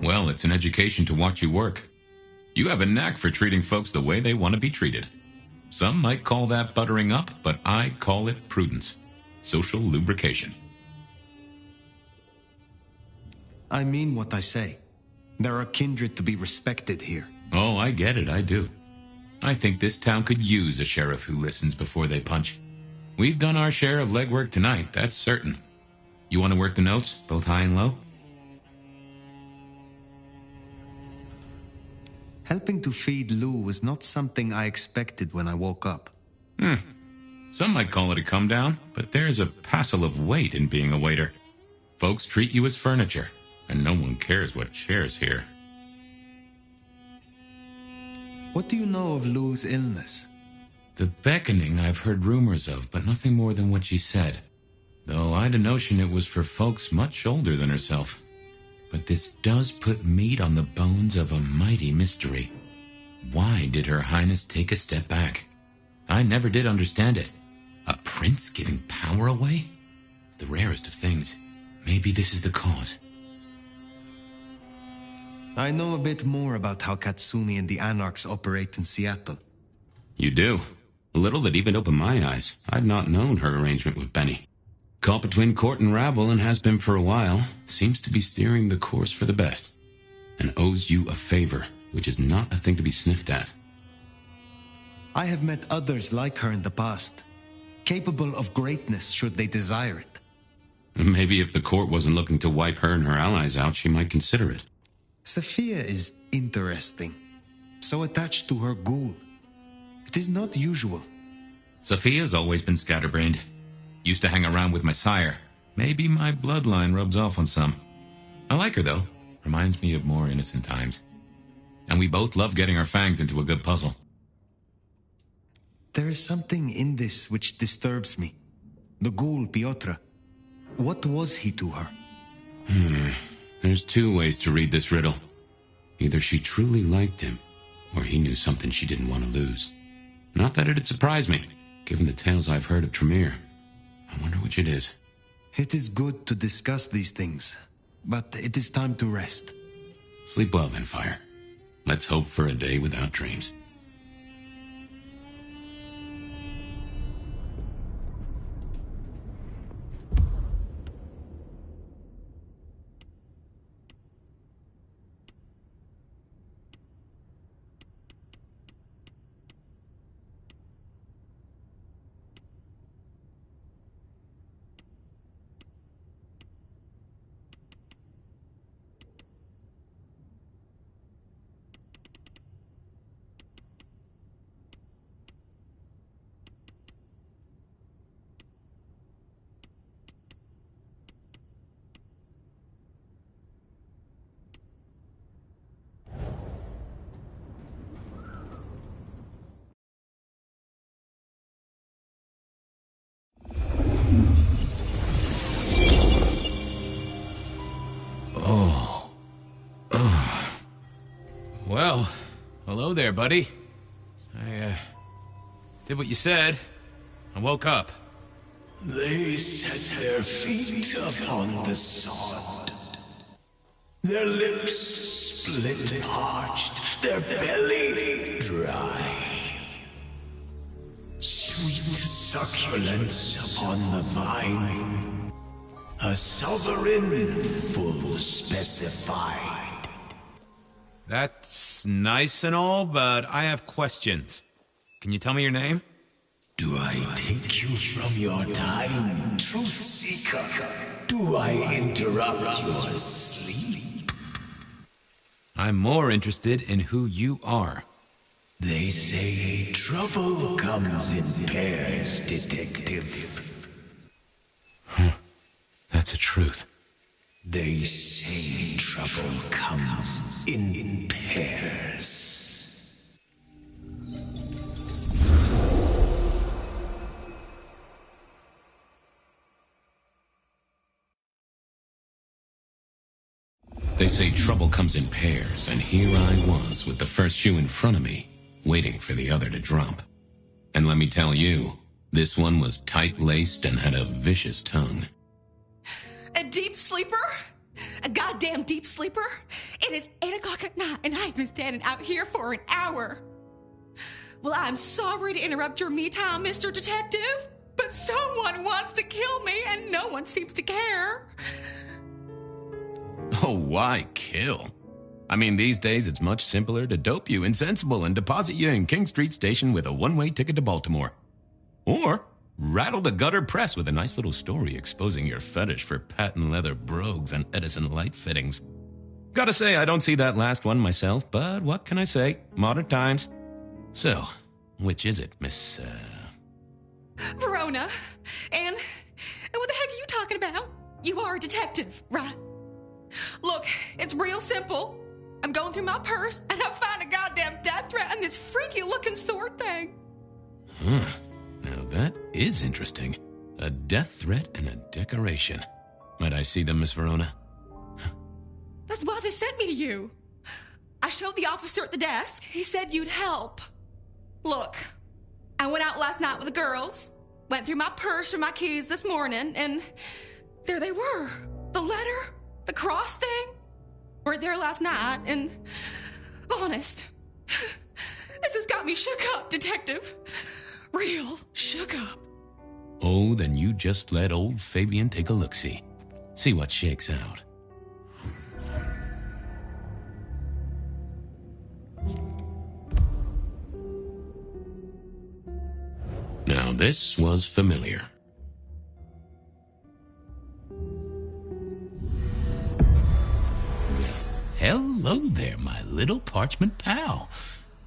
Well, it's an education to watch you work. You have a knack for treating folks the way they want to be treated. Some might call that buttering up, but I call it prudence. Social lubrication. I mean what I say. There are kindred to be respected here. Oh, I get it, I do. I think this town could use a sheriff who listens before they punch. We've done our share of legwork tonight, that's certain. You want to work the notes, both high and low? Helping to feed Lou was not something I expected when I woke up. Some might call it a come down, but there's a passel of weight in being a waiter. Folks treat you as furniture, and no one cares what shares here. What do you know of Lou's illness? The beckoning I've heard rumors of, but nothing more than what she said. Though I'd a notion it was for folks much older than herself. But this does put meat on the bones of a mighty mystery. Why did Her Highness take a step back? I never did understand it. A prince giving power away? It's the rarest of things. Maybe this is the cause. I know a bit more about how Katsumi and the Anarchs operate in Seattle. You do? A little that even opened my eyes. I'd not known her arrangement with Benny. Caught between court and rabble and has been for a while. Seems to be steering the course for the best. And owes you a favor, which is not a thing to be sniffed at. I have met others like her in the past. Capable of greatness should they desire it. Maybe if the court wasn't looking to wipe her and her allies out, she might consider it. Sophia is interesting. So attached to her ghoul. It is not usual. Sophia's always been scatterbrained. Used to hang around with my sire. Maybe my bloodline rubs off on some. I like her, though. Reminds me of more innocent times. And we both love getting our fangs into a good puzzle. There is something in this which disturbs me. The ghoul, Piotr. What was he to her? There's two ways to read this riddle. Either she truly liked him, or he knew something she didn't want to lose. Not that it'd surprise me, given the tales I've heard of Tremere. I wonder which it is. It is good to discuss these things, but it is time to rest. Sleep well then, Fire. Let's hope for a day without dreams. Well, hello there, buddy. I, did what you said. I woke up. They set their feet upon the sod. Their lips split parched, their belly dry. Sweet succulence upon the vine. A sovereign full specified. That's nice and all, but I have questions. Can you tell me your name? Do I take you from your time, truth seeker? Do I interrupt your sleep? I'm more interested in who you are. They say trouble comes in pairs, detective. That's a truth. They say trouble comes in pairs. They say trouble comes in pairs, and here I was with the first shoe in front of me, waiting for the other to drop. And let me tell you, this one was tight-laced and had a vicious tongue. A deep sleeper? A goddamn deep sleeper? It is 8 o'clock at night, and I've been standing out here for an hour. Well, I'm sorry to interrupt your me time, Mr. Detective, but someone wants to kill me, and no one seems to care. Oh, why kill? I mean, these days it's much simpler to dope you insensible and deposit you in King Street Station with a one-way ticket to Baltimore. Or rattle the gutter press with a nice little story exposing your fetish for patent leather brogues and Edison light fittings. Gotta say, I don't see that last one myself, but what can I say? Modern times. So, which is it, Miss, Verona. And what the heck are you talking about? You are a detective, right? Look, it's real simple. I'm going through my purse, and I find a goddamn death threat and this freaky-looking sword thing. Huh. Now that is interesting. A death threat and a decoration. Might I see them, Miss Verona? That's why they sent me to you. I showed the officer at the desk. He said you'd help. Look, I went out last night with the girls, went through my purse for my keys this morning, and there they were. The letter, the cross thing, were there last night, and honest, this has got me shook up, Detective. Real shook up. Oh, then you just let old Fabian take a look-see. See what shakes out. Now this was familiar. Hello there, my little parchment pal.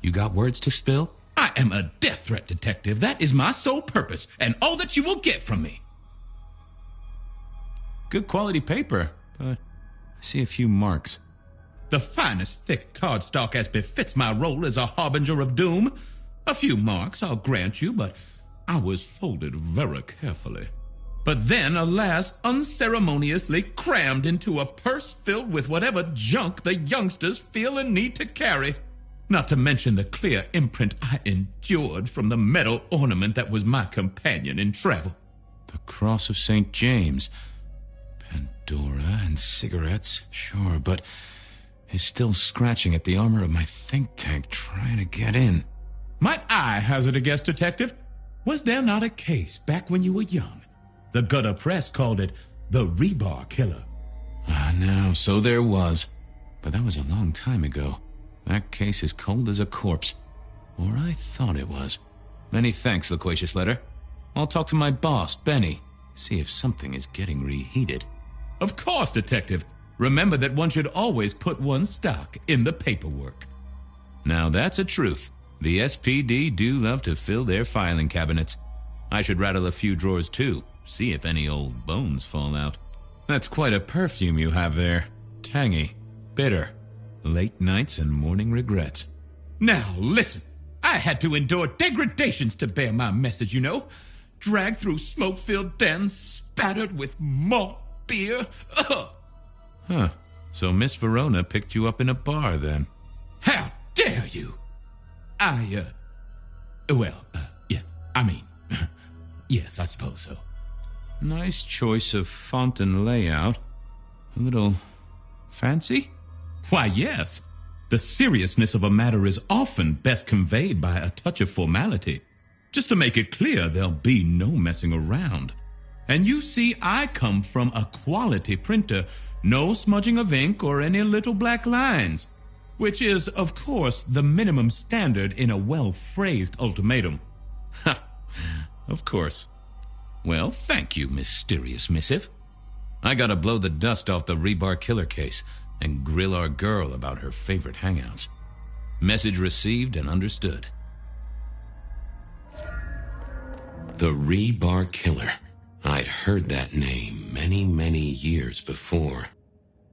You got words to spill? I am a death threat detective. That is my sole purpose, and all that you will get from me. Good quality paper, but I see a few marks. The finest thick cardstock as befits my role as a harbinger of doom. A few marks, I'll grant you, but I was folded very carefully. But then, alas, unceremoniously crammed into a purse filled with whatever junk the youngsters feel a need to carry. Not to mention the clear imprint I endured from the metal ornament that was my companion in travel. The Cross of St. James. Pandora and cigarettes, sure, but he's still scratching at the armor of my think tank trying to get in. Might I hazard a guess, Detective? Was there not a case back when you were young? The gutter press called it the Rebar Killer. No, so there was. But that was a long time ago. That case is cold as a corpse. Or I thought it was. Many thanks, loquacious letter. I'll talk to my boss, Benny. See if something is getting reheated. Of course, Detective. Remember that one should always put one's stock in the paperwork. Now that's a truth. The SPD do love to fill their filing cabinets. I should rattle a few drawers too, see if any old bones fall out. That's quite a perfume you have there. Tangy, bitter, late nights and morning regrets. Now listen, I had to endure degradations to bear my message, you know. Dragged through smoke-filled dens, spattered with malt beer. Ugh. Huh, so Miss Verona picked you up in a bar then? How dare you? Yes, I suppose so. Nice choice of font and layout. A little fancy? Why, yes. The seriousness of a matter is often best conveyed by a touch of formality. Just to make it clear, there'll be no messing around. And you see, I come from a quality printer. No smudging of ink or any little black lines. Which is, of course, the minimum standard in a well-phrased ultimatum. Ha! Of course. Well, thank you, mysterious missive. I gotta blow the dust off the Rebar Killer case and grill our girl about her favorite hangouts. Message received and understood. The Rebar Killer. I'd heard that name many, many years before.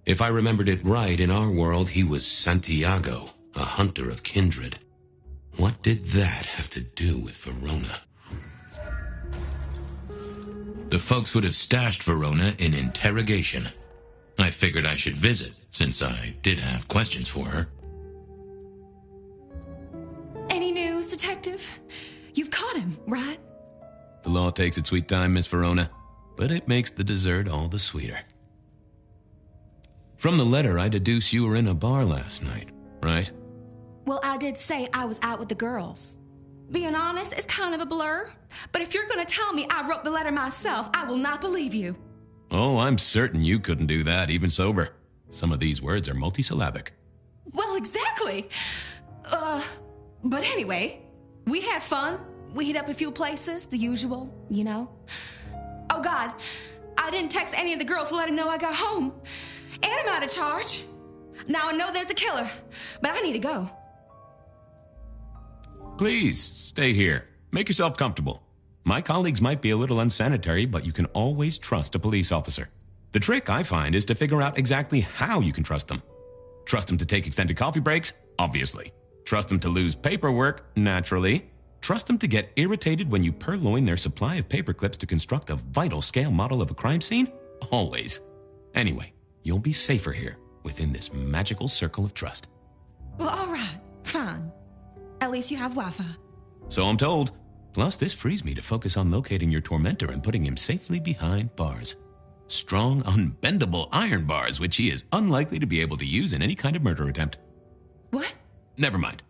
If I remembered it right, in our world, he was Santiago, a hunter of kindred. What did that have to do with Verona? The folks would have stashed Verona in interrogation. I figured I should visit, since I did have questions for her. Any news, Detective? You've caught him, right? The law takes its sweet time, Miss Verona, but it makes the dessert all the sweeter. From the letter, I deduce you were in a bar last night, right? Well, I did say I was out with the girls. Being honest, it's kind of a blur. But if you're going to tell me I wrote the letter myself, I will not believe you. Oh, I'm certain you couldn't do that, even sober. Some of these words are multisyllabic. Well, exactly. But anyway, we had fun. We hit up a few places, the usual, you know. Oh, God, I didn't text any of the girls to let them know I got home. And I'm out of charge. Now I know there's a killer, but I need to go. Please, stay here. Make yourself comfortable. My colleagues might be a little unsanitary, but you can always trust a police officer. The trick, I find, is to figure out exactly how you can trust them. Trust them to take extended coffee breaks? Obviously. Trust them to lose paperwork? Naturally. Trust them to get irritated when you purloin their supply of paper clips to construct a vital scale model of a crime scene? Always. Anyway, you'll be safer here, within this magical circle of trust. Well, all right, fine. At least you have Wi-Fi. So I'm told. Plus, this frees me to focus on locating your tormentor and putting him safely behind bars. Strong, unbendable iron bars, which he is unlikely to be able to use in any kind of murder attempt. What? Never mind.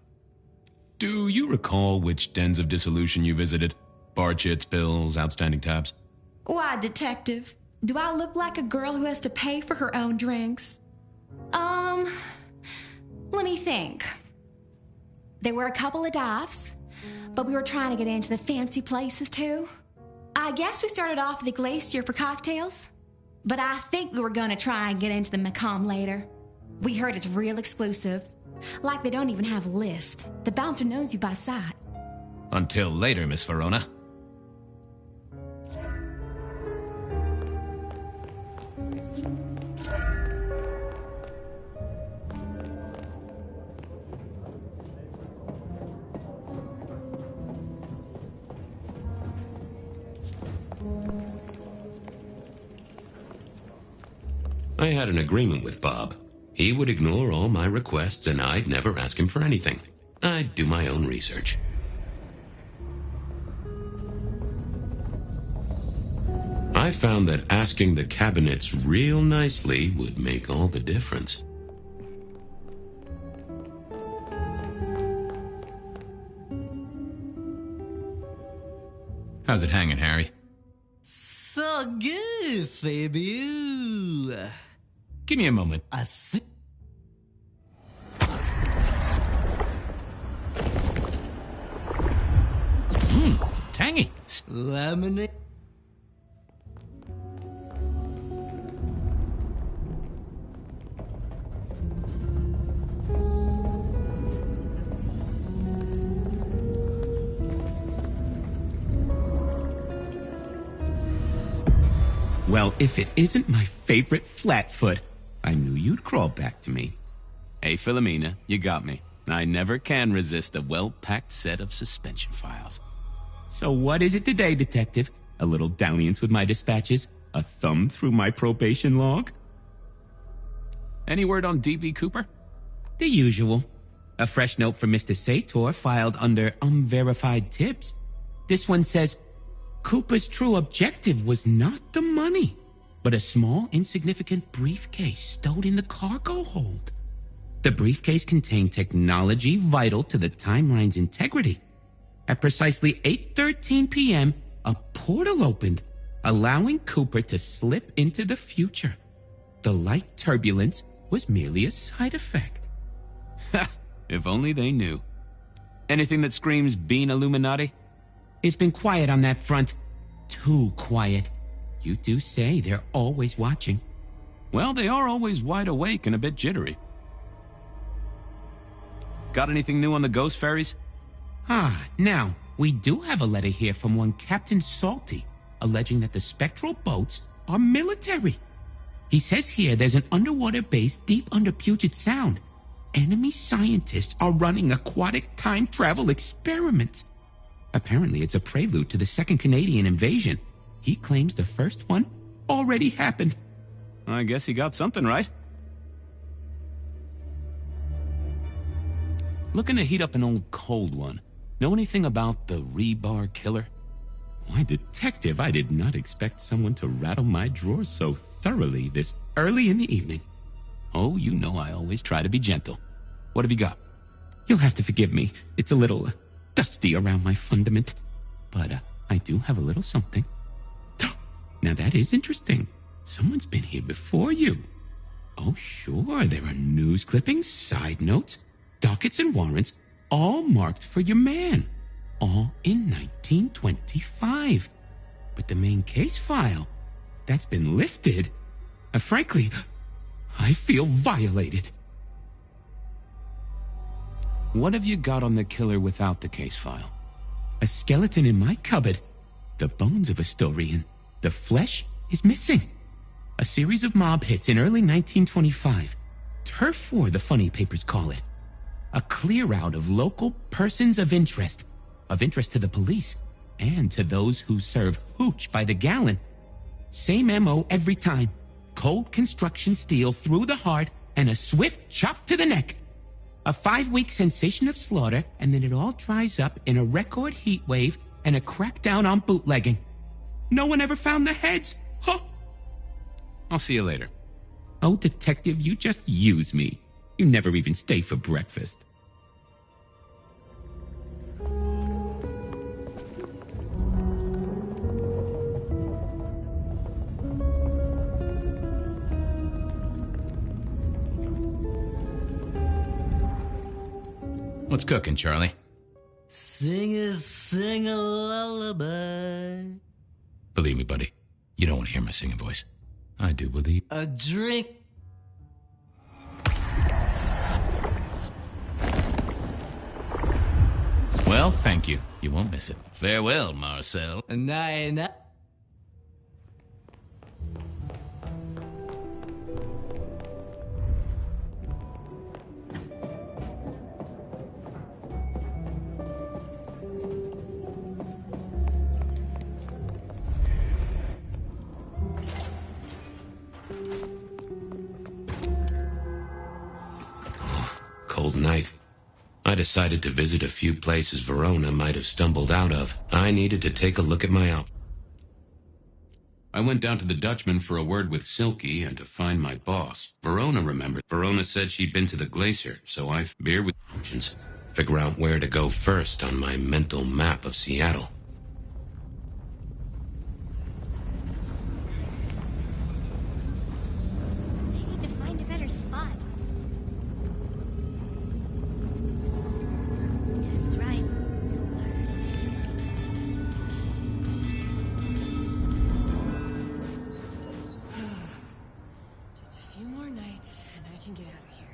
Do you recall which dens of dissolution you visited? Bar chits, bills, outstanding tabs? Why, Detective? Do I look like a girl who has to pay for her own drinks? Let me think. There were a couple of dives, but we were trying to get into the fancy places too. I guess we started off at the Glacier for cocktails, but I think we were going to try and get into the Macomb later. We heard it's real exclusive. Like they don't even have a list. The bouncer knows you by sight. Until later, Miss Verona. I had an agreement with Bob. He would ignore all my requests and I'd never ask him for anything. I'd do my own research. I found that asking the cabinets real nicely would make all the difference. How's it hanging, Harry? So good, Fabio. Give me a moment. I see. Tangy. Lemonade. Well, if it isn't my favorite Flatfoot, I knew you'd crawl back to me. Hey, Philomena, you got me. I never can resist a well-packed set of suspension files. So what is it today, Detective? A little dalliance with my dispatches? A thumb through my probation log? Any word on D.B. Cooper? The usual. A fresh note from Mr. Sator filed under unverified tips. This one says, Cooper's true objective was not the money, but a small, insignificant briefcase stowed in the cargo hold. The briefcase contained technology vital to the timeline's integrity. At precisely 8:13 p.m., a portal opened, allowing Cooper to slip into the future. The light turbulence was merely a side effect. Ha! If only they knew. Anything that screams Bean Illuminati? It's been quiet on that front. Too quiet. You do say they're always watching. Well, they are always wide awake and a bit jittery. Got anything new on the ghost ferries? Now, we do have a letter here from one Captain Salty, alleging that the spectral boats are military. He says here there's an underwater base deep under Puget Sound. Enemy scientists are running aquatic time travel experiments. Apparently, it's a prelude to the second Canadian invasion. He claims the first one already happened. I guess he got something right. Looking to heat up an old cold one. Know anything about the rebar killer? Why, Detective, I did not expect someone to rattle my drawers so thoroughly this early in the evening. Oh, you know I always try to be gentle. What have you got? You'll have to forgive me. It's a little dusty around my fundament. But I do have a little something. Now that is interesting. Someone's been here before you. Oh, sure, there are news clippings, side notes, dockets and warrants, all marked for your man. All in 1925. But the main case file, that's been lifted. Frankly, I feel violated. What have you got on the killer without the case file? A skeleton in my cupboard. The bones of a Storian. The flesh is missing. A series of mob hits in early 1925. Turf war, the funny papers call it. A clear out of local persons of interest to the police, and to those who serve hooch by the gallon. Same MO every time. Cold construction steel through the heart and a swift chop to the neck. A 5-week sensation of slaughter, and then it all dries up in a record heat wave and a crackdown on bootlegging. No one ever found the heads. Huh. I'll see you later. Oh, Detective, you just use me. You never even stay for breakfast. What's cooking, Charlie? Sing a lullaby. Believe me, buddy, you don't want to hear my singing voice. I do believe. A drink. Well, thank you. You won't miss it. Farewell, Marcel. Nine. Cold night. I decided to visit a few places Verona might have stumbled out of. I needed to take a look at my outfit. I went down to the Dutchman for a word with Silky and to find my boss. Verona remembered. Verona said she'd been to the glacier, so I beer with options. Figure out where to go first on my mental map of Seattle. I need to find a better spot. I was right. Just a few more nights, and I can get out of here.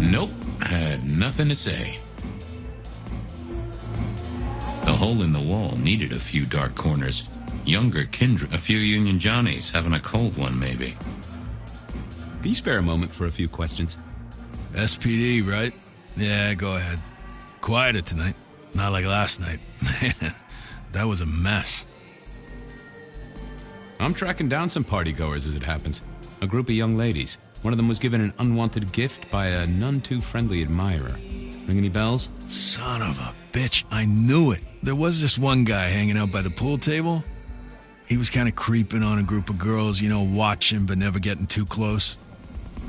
Nope, had nothing to say. The hole in the wall needed a few dark corners. Younger kindred, a few Union Johnnies, having a cold one maybe. Can you spare a moment for a few questions? SPD, right? Yeah, go ahead. Quieter tonight. Not like last night. Man, that was a mess. I'm tracking down some partygoers as it happens. A group of young ladies. One of them was given an unwanted gift by a none-too-friendly admirer. Ring any bells? Son of a bitch, I knew it. There was this one guy hanging out by the pool table. He was kind of creeping on a group of girls, watching but never getting too close.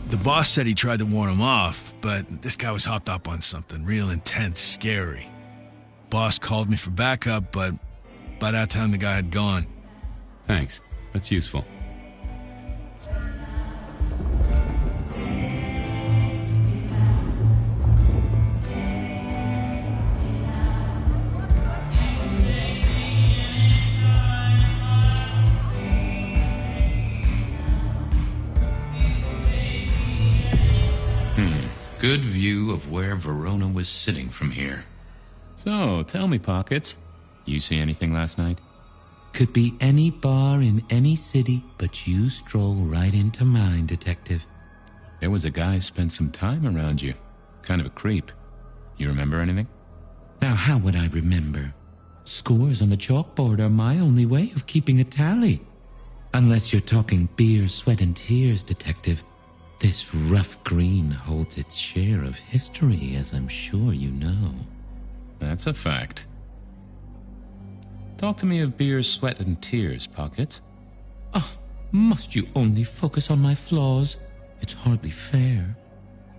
The boss said he tried to warn him off, but this guy was hopped up on something real intense, scary. Boss called me for backup, but by that time the guy had gone. Thanks. That's useful. good view of where Verona was sitting from here. So, tell me, Pockets, you see anything last night? Could be any bar in any city, but you stroll right into mine, Detective. There was a guy spent some time around you. Kind of a creep. You remember anything? Now, how would I remember? Scores on the chalkboard are my only way of keeping a tally. Unless you're talking beer, sweat, and tears, Detective. This rough green holds its share of history, as I'm sure you know. That's a fact. Talk to me of beer, sweat, and tears, Pockets. Ah, must you only focus on my flaws? It's hardly fair.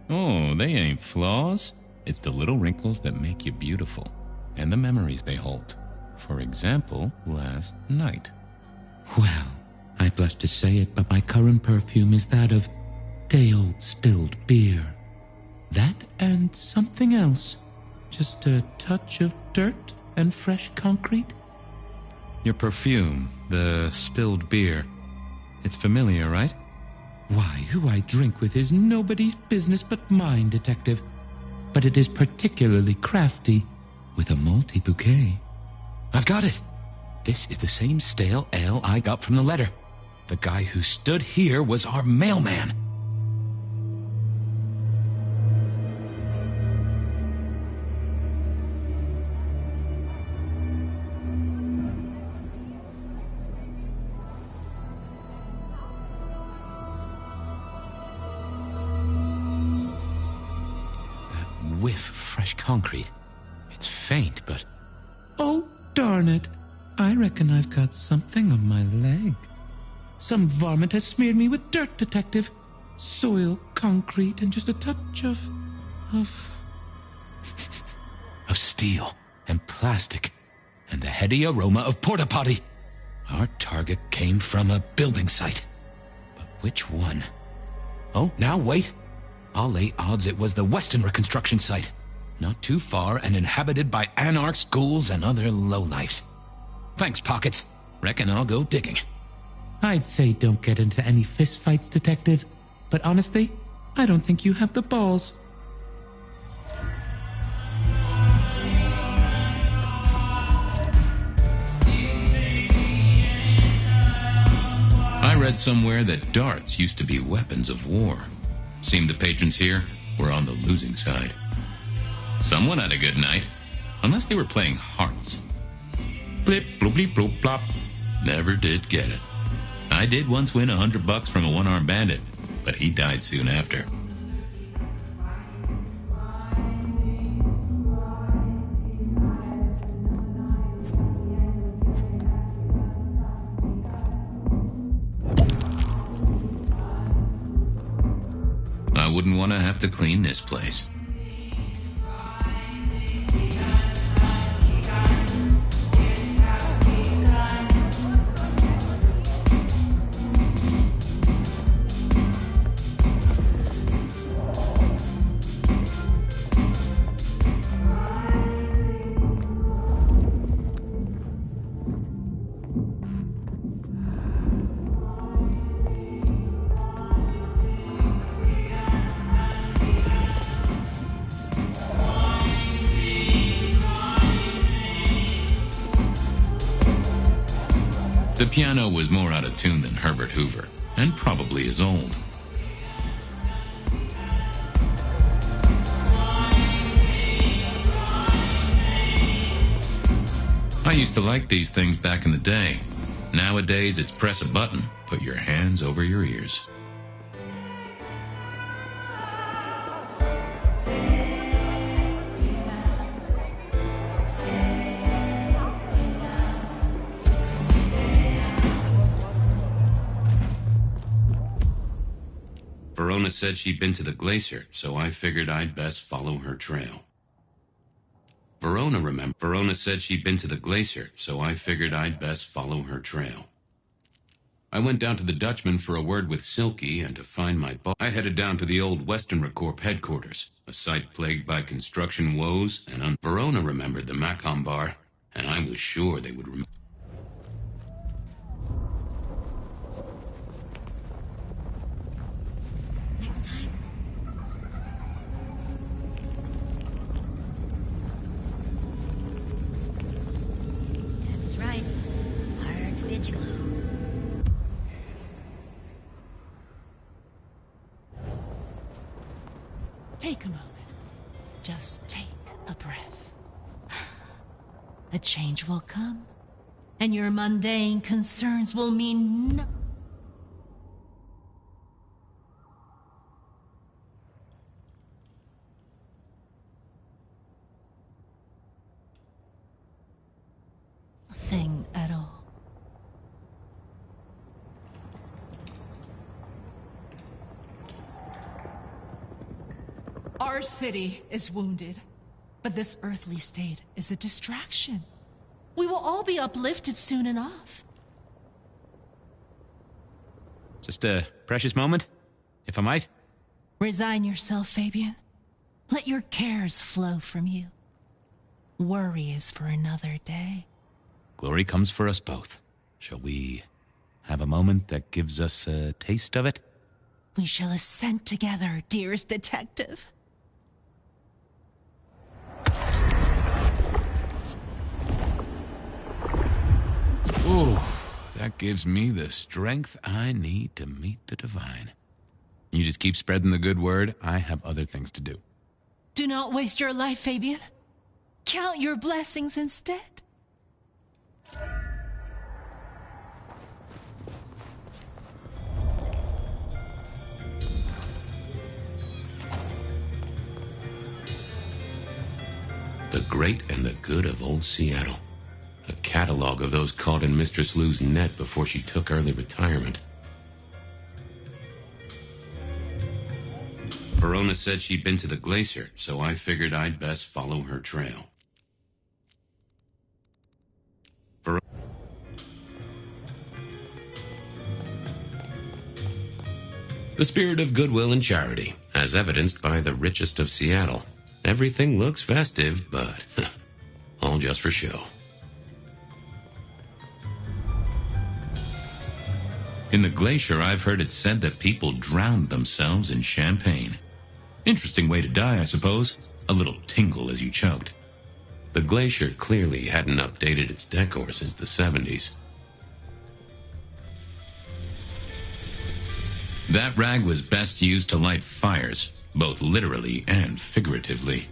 Oh, they ain't flaws. It's the little wrinkles that make you beautiful, and the memories they hold. For example, last night. Well, I blush to say it, but my current perfume is that of day-old spilled beer. That and something else. Just a touch of dirt and fresh concrete. Your perfume, the spilled beer. It's familiar, right? Why, who I drink with is nobody's business but mine, Detective. But it is particularly crafty, with a malty bouquet. I've got it. This is the same stale ale I got from the letter. The guy who stood here was our mailman. Whiff of fresh concrete. It's faint, but... Oh, darn it. I reckon I've got something on my leg. Some varmint has smeared me with dirt, Detective. Soil, concrete, and just a touch of steel and plastic and the heady aroma of porta potty. Our target came from a building site. But which one? Oh, now wait. I'll lay odds it was the Weston reconstruction site. Not too far and inhabited by anarchs, ghouls, and other lowlifes. Thanks, Pockets. Reckon I'll go digging. I'd say don't get into any fistfights, Detective. But honestly, I don't think you have the balls. I read somewhere that darts used to be weapons of war. Seemed the patrons here were on the losing side. Someone had a good night, unless they were playing hearts. Blip, bloop, bleep, bloop, plop. Never did get it. I did once win $100 from a one-armed bandit, but he died soon after. I wouldn't want to have to clean this place. The piano was more out of tune than Herbert Hoover, and probably is old. I used to like these things back in the day. Nowadays, it's press a button, put your hands over your ears. Verona said she'd been to the glacier, so I figured I'd best follow her trail. Verona said she'd been to the glacier, so I figured I'd best follow her trail. I went down to the Dutchman for a word with Silky and to find my boss. I headed down to the old Western Corp headquarters, a site plagued by construction woes, and Verona remembered the Macomb bar, and I was sure they would remember. Next time, bid you glow. Take a moment. Just take a breath. A change will come, and your mundane concerns will mean nothing at all. Our city is wounded, but this earthly state is a distraction. We will all be uplifted soon enough. Just a precious moment, if I might. Resign yourself, Fabian. Let your cares flow from you. Worry is for another day. Glory comes for us both. Shall we have a moment that gives us a taste of it? We shall ascend together, dearest detective. Ooh, that gives me the strength I need to meet the divine. You just keep spreading the good word. I have other things to do. Do not waste your life, Fabian. Count your blessings instead. The great and the good of old Seattle. A catalog of those caught in Mistress Lou's net before she took early retirement. Verona said she'd been to the glacier, so I figured I'd best follow her trail. The spirit of goodwill and charity, as evidenced by the richest of Seattle. Everything looks festive, but all just for show. In the glacier, I've heard it said that people drowned themselves in champagne. Interesting way to die, I suppose. A little tingle as you choked. The glacier clearly hadn't updated its decor since the 70s. That rag was best used to light fires, both literally and figuratively.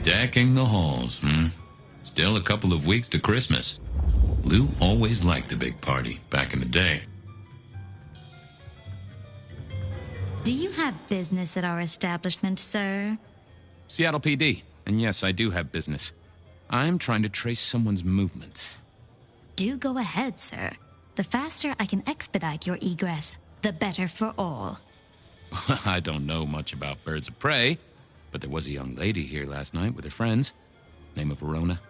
Decking the halls, Still a couple of weeks to Christmas. Lou always liked a big party back in the day. Do you have business at our establishment, sir? Seattle PD, and yes, I do have business. I'm trying to trace someone's movements. Do go ahead, sir. The faster I can expedite your egress, the better for all. I don't know much about birds of prey, but there was a young lady here last night with her friends. Name of Verona.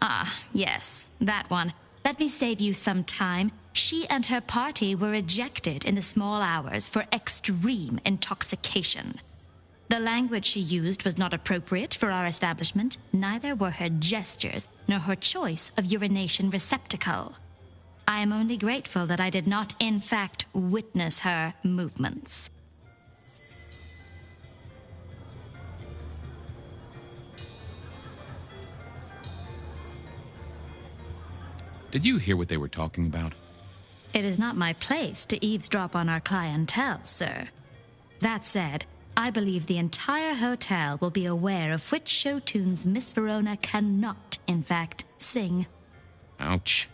Ah, yes, that one. Let me save you some time. She and her party were ejected in the small hours for extreme intoxication. The language she used was not appropriate for our establishment. Neither were her gestures, nor her choice of urination receptacle. I am only grateful that I did not, in fact, witness her movements. Did you hear what they were talking about? It is not my place to eavesdrop on our clientele, sir. That said, I believe the entire hotel will be aware of which show tunes Miss Verona cannot, in fact, sing. Ouch.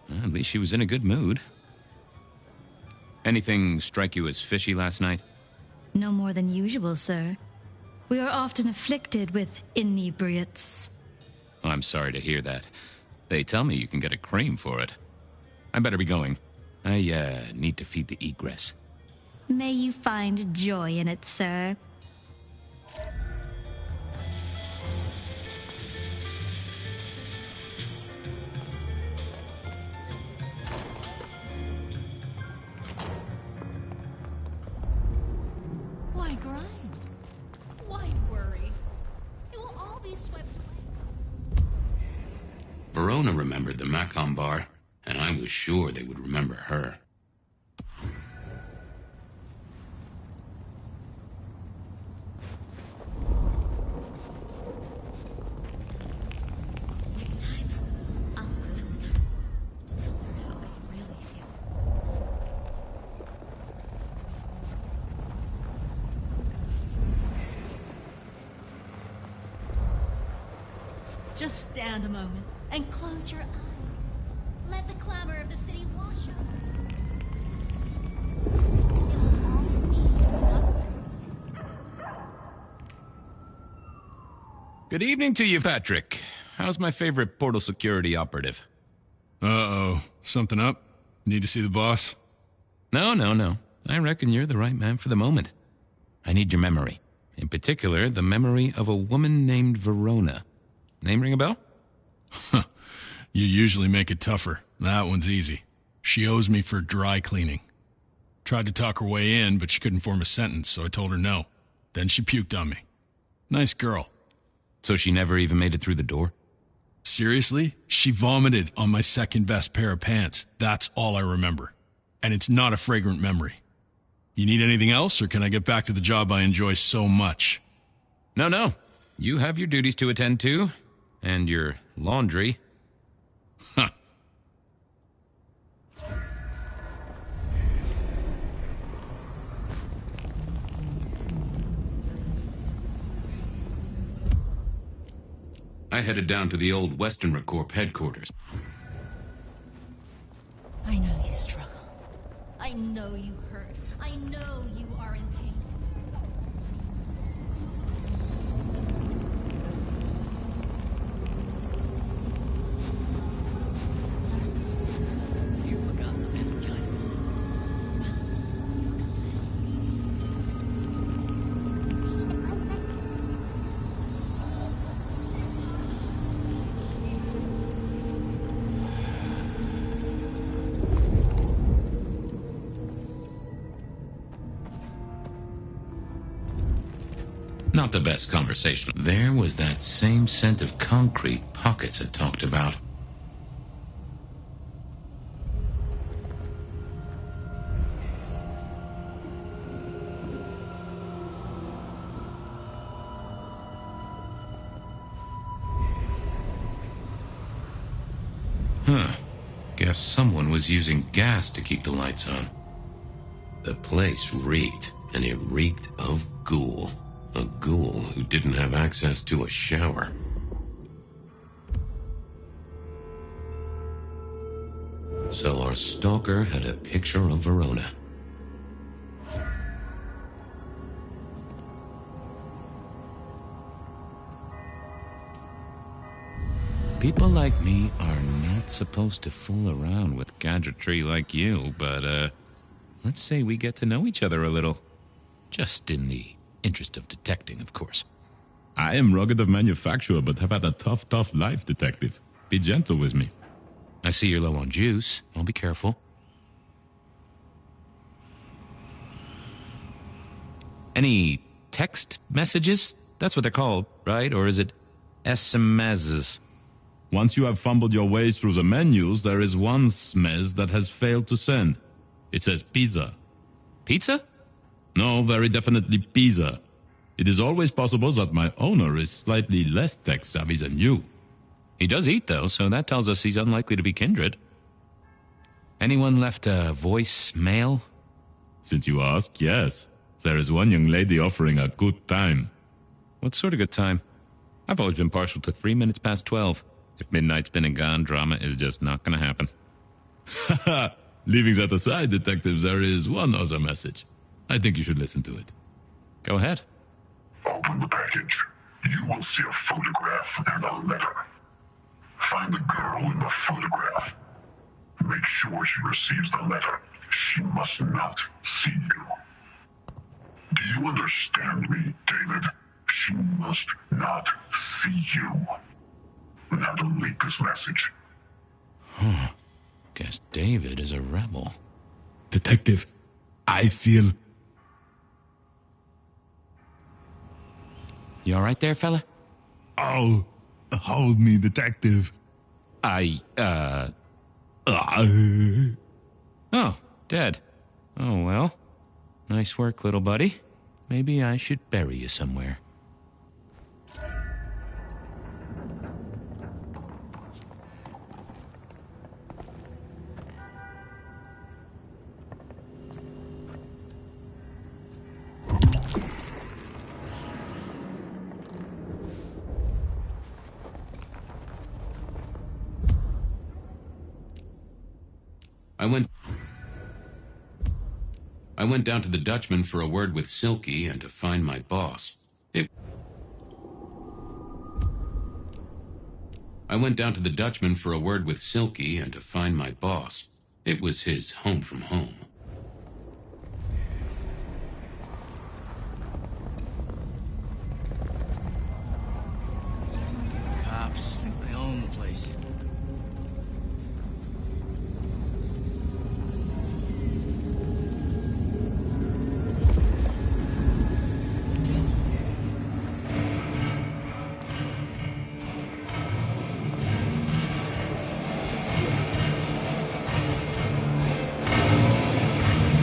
Well, at least she was in a good mood. Anything strike you as fishy last night? No more than usual, sir. We are often afflicted with inebriates. Oh, I'm sorry to hear that. They tell me you can get a cream for it. I better be going. I need to feed the egress. May you find joy in it, sir. Why grind? Why worry? It will all be swept away. Verona remembered the Macon bar, and I was sure they would remember her. Next time, I'll run up with her to tell her how I really feel. Just stand a moment and close your eyes. Let the clamor of the city wash over you. It will all be nothing. Good evening to you, Patrick. How's my favorite portal security operative? Uh-oh. Something up? Need to see the boss? No. I reckon you're the right man for the moment. I need your memory. In particular, the memory of a woman named Verona. Name ring a bell? You usually make it tougher. That one's easy. She owes me for dry cleaning. Tried to talk her way in, but she couldn't form a sentence, so I told her no. Then she puked on me. Nice girl. So she never even made it through the door? Seriously? She vomited on my second best pair of pants. That's all I remember. And it's not a fragrant memory. You need anything else, or can I get back to the job I enjoy so much? No. You have your duties to attend to, and your laundry. Huh. I headed down to the old Western Corp headquarters. I know you struggle. I know you hurt. I know you are in pain. You've forgotten the mankind. Not the best conversation. There was that same scent of concrete Pockets had talked about. Guess someone was using gas to keep the lights on. The place reeked, and it reeked of ghoul. A ghoul who didn't have access to a shower. So our stalker had a picture of Verona. People like me are not supposed to fool around with gadgetry like you, but, let's say we get to know each other a little. Just in the interest of detecting, of course. I am rugged of manufacture, but have had a tough life, detective. Be gentle with me. I see you're low on juice. I'll be careful. Any text messages? That's what they're called, right? Or is it SMSs? Once you have fumbled your way through the menus, there is one smez that has failed to send. It says pizza. Pizza? No, very definitely pizza. It is always possible that my owner is slightly less tech-savvy than you. He does eat, though, so that tells us he's unlikely to be kindred. Anyone left a voicemail? Since you ask, yes. There is one young lady offering a good time. What sort of good time? I've always been partial to 3 minutes past 12. If midnight's been and gone, drama is just not going to happen. Haha! Leaving that aside, detective, there is one other message. I think you should listen to it. Go ahead. Open the package. You will see a photograph and a letter. Find the girl in the photograph. Make sure she receives the letter. She must not see you. Do you understand me, David? She must not see you. Now delete this message. Huh. Guess David is a rebel. Detective, I feel... You all right there, fella? Oh, hold me, detective. Oh, dead. Oh, well. Nice work, little buddy. Maybe I should bury you somewhere. I went down to the Dutchman for a word with Silky and to find my boss. I went down to the Dutchman for a word with Silky and to find my boss. It was his home from home. Cops think they own the place.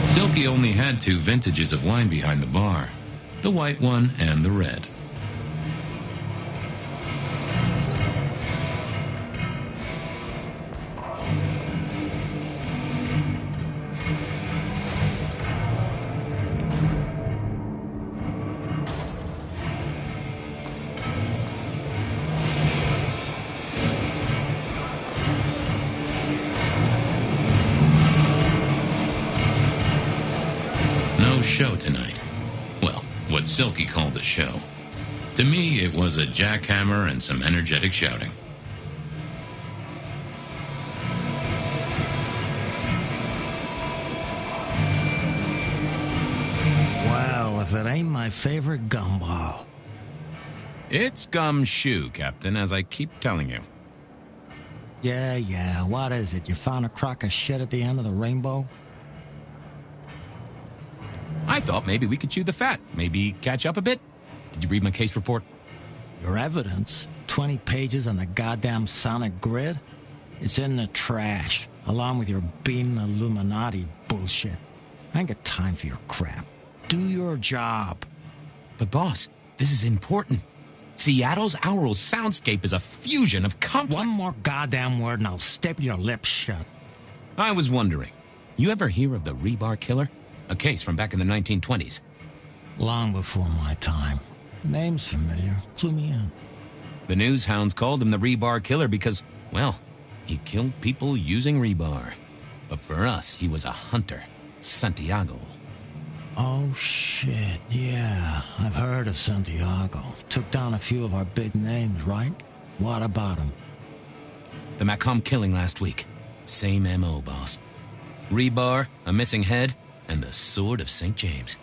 Silky only had 2 vintages of wine behind the bar, the white one and the red. Show tonight. Well, what Silky called a show. To me, it was a jackhammer and some energetic shouting. Well, if it ain't my favorite gumball. It's gumshoe, Captain, as I keep telling you. Yeah, what is it? You found a crock of shit at the end of the rainbow? I thought maybe we could chew the fat. Maybe catch up a bit. Did you read my case report? Your evidence? 20 pages on the goddamn sonic grid? It's in the trash, along with your beam Illuminati bullshit. I ain't got time for your crap. Do your job. But boss, this is important. Seattle's aural soundscape is a fusion of complex... One more goddamn word and I'll staple your lips shut. I was wondering, you ever hear of the rebar killer? A case from back in the 1920s. Long before my time. The name's familiar. Clue me in. The news hounds called him the rebar killer because, well, he killed people using rebar. But for us, he was a hunter. Santiago. Oh, shit. Yeah, I've heard of Santiago. Took down a few of our big names, right? What about him? The Macomb killing last week. Same M.O., boss. Rebar, a missing head, and the Sword of St. James.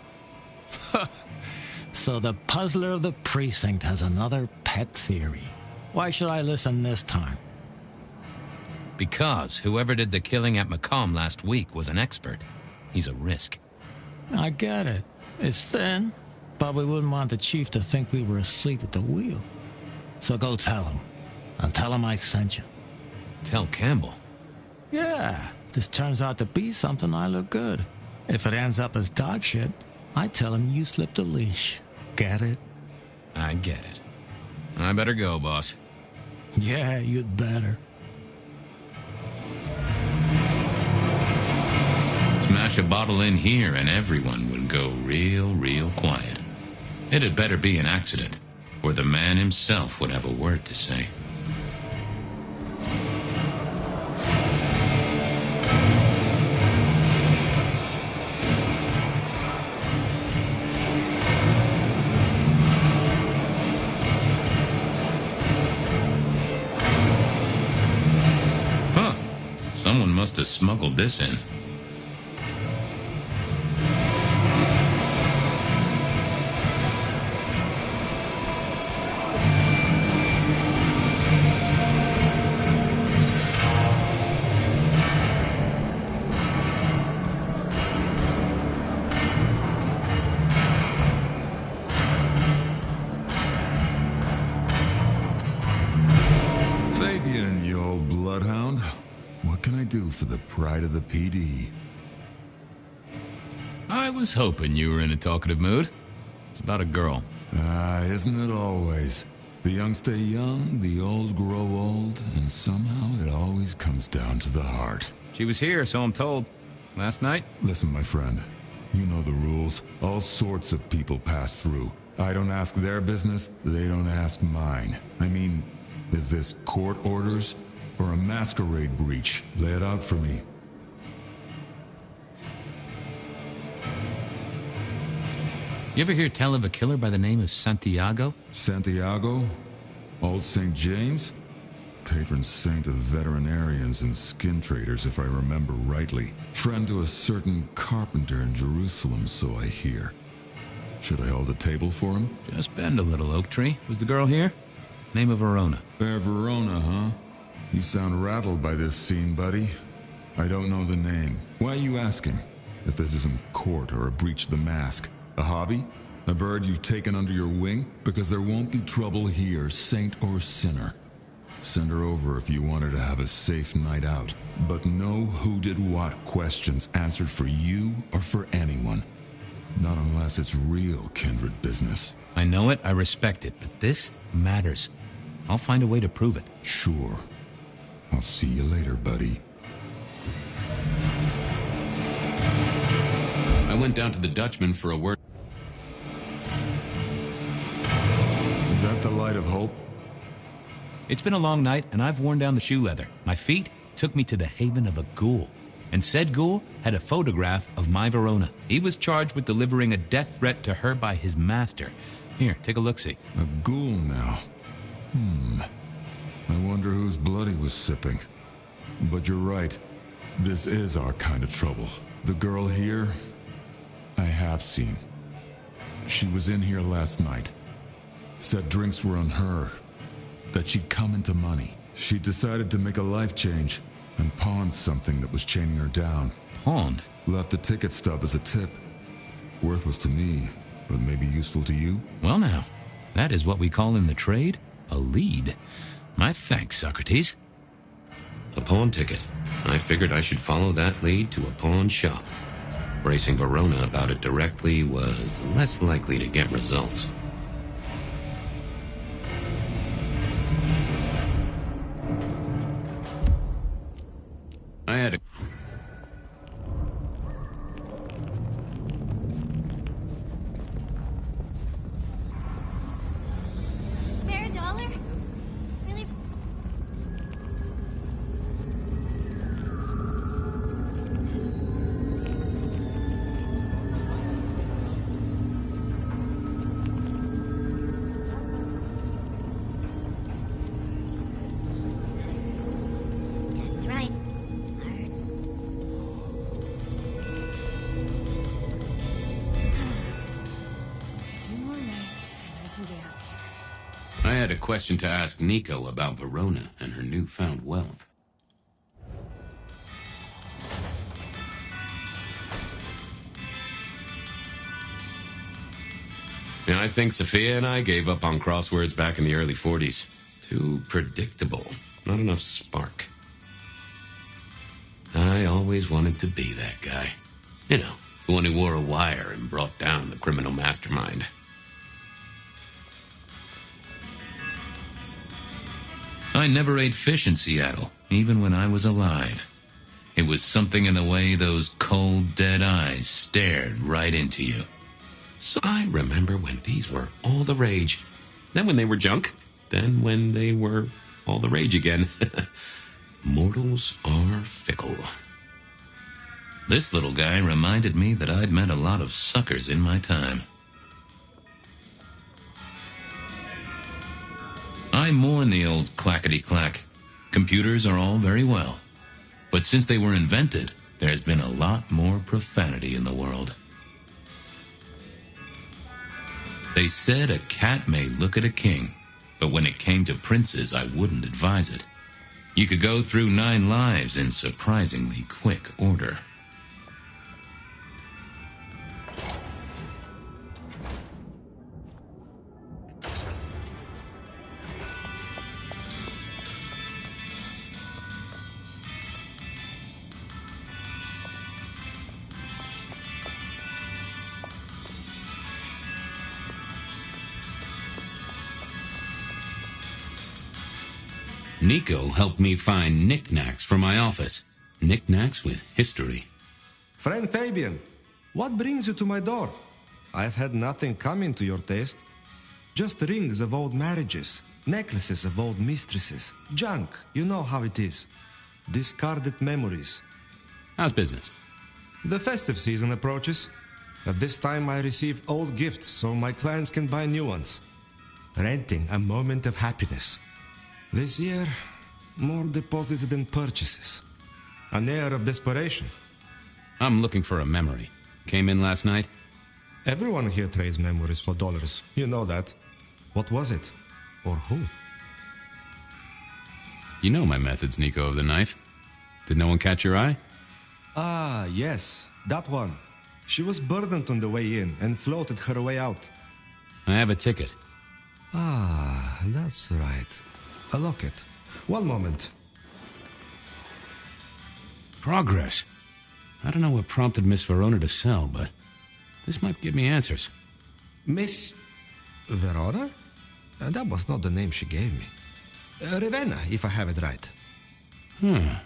So the puzzler of the precinct has another pet theory. Why should I listen this time? Because whoever did the killing at Macomb last week was an expert. He's a risk. I get it. It's thin, but we wouldn't want the chief to think we were asleep at the wheel. So go tell him. And tell him I sent you. Tell Campbell? Yeah, this turns out to be something I look good. If it ends up as dog shit, I tell him you slipped a leash. Get it? I get it. I better go, boss. Yeah, you'd better. Smash a bottle in here and everyone would go real quiet. It had better be an accident, or the man himself would have a word to say. Someone must have smuggled this in. Fabian, you old bloodhound. What can I do for the pride of the PD? I was hoping you were in a talkative mood. It's about a girl. Isn't it always? The young stay young, the old grow old, and somehow it always comes down to the heart. She was here, so I'm told. Last night? Listen, my friend. You know the rules. All sorts of people pass through. I don't ask their business, they don't ask mine. I mean, is this court orders or a masquerade breach? Lay it out for me. You ever hear tell of a killer by the name of Santiago? Santiago? Old St. James? Patron saint of veterinarians and skin traders, if I remember rightly. Friend to a certain carpenter in Jerusalem, so I hear. Should I hold a table for him? Just bend a little, Oak Tree. Was the girl here? Name of Verona. Verona, huh? You sound rattled by this scene, buddy. I don't know the name. Why are you asking? If this isn't court or a breach of the mask. A hobby? A bird you've taken under your wing? Because there won't be trouble here, saint or sinner. Send her over if you want her to have a safe night out. But no who did what questions answered for you or for anyone. Not unless it's real kindred business. I know it, I respect it, but this matters. I'll find a way to prove it. Sure. I'll see you later, buddy. I went down to the Dutchman for a word. Is that the light of hope? It's been a long night, and I've worn down the shoe leather. My feet took me to the haven of a ghoul. And said ghoul had a photograph of my Verona. He was charged with delivering a death threat to her by his master. Here, take a look-see. A ghoul now. I wonder whose blood he was sipping. But you're right. This is our kind of trouble. The girl here, I have seen. She was in here last night. Said drinks were on her. That she'd come into money. She decided to make a life change and pawned something that was chaining her down. Pawned? Left a ticket stub as a tip. Worthless to me, but maybe useful to you? Well now, that is what we call in the trade a lead. My thanks, Socrates. A pawn ticket. I figured I should follow that lead to a pawn shop. Bracing Verona about it directly was less likely to get results. I had a... Spare a dollar? Really? That's right. Just a few more nights and I can get out there. I had a question to ask Nico about Verona and her newfound wealth. And I think Sophia and I gave up on crosswords back in the early 40s. Too predictable. Not enough spark. I always wanted to be that guy. You know, the one who wore a wire and brought down the criminal mastermind. I never ate fish in Seattle, even when I was alive. It was something in the way those cold, dead eyes stared right into you. So I remember when these were all the rage. Then when they were junk. Then when they were all the rage again. Mortals are fickle. This little guy reminded me that I'd met a lot of suckers in my time. I mourn the old clackety-clack. Computers are all very well. But since they were invented, there's been a lot more profanity in the world. They said a cat may look at a king, but when it came to princes, I wouldn't advise it. You could go through 9 lives in surprisingly quick order. Nico helped me find knickknacks for my office. Knickknacks with history. Friend Fabian, what brings you to my door? I've had nothing coming to your taste. Just rings of old marriages, necklaces of old mistresses, junk, you know how it is. Discarded memories. How's business? The festive season approaches. At this time I receive old gifts so my clients can buy new ones. Renting a moment of happiness. This year, more deposits than purchases. An air of desperation. I'm looking for a memory. Came in last night? Everyone here trades memories for dollars. You know that. What was it? Or who? You know my methods, Nico of the Knife. Did no one catch your eye? Ah, yes. That one. She was burdened on the way in and floated her way out. I have a ticket. Ah, that's right. A locket. One moment. Progress. I don't know what prompted Miss Verona to sell, but this might give me answers. Miss Verona? That was not the name she gave me. Ravenna, if I have it right. Huh.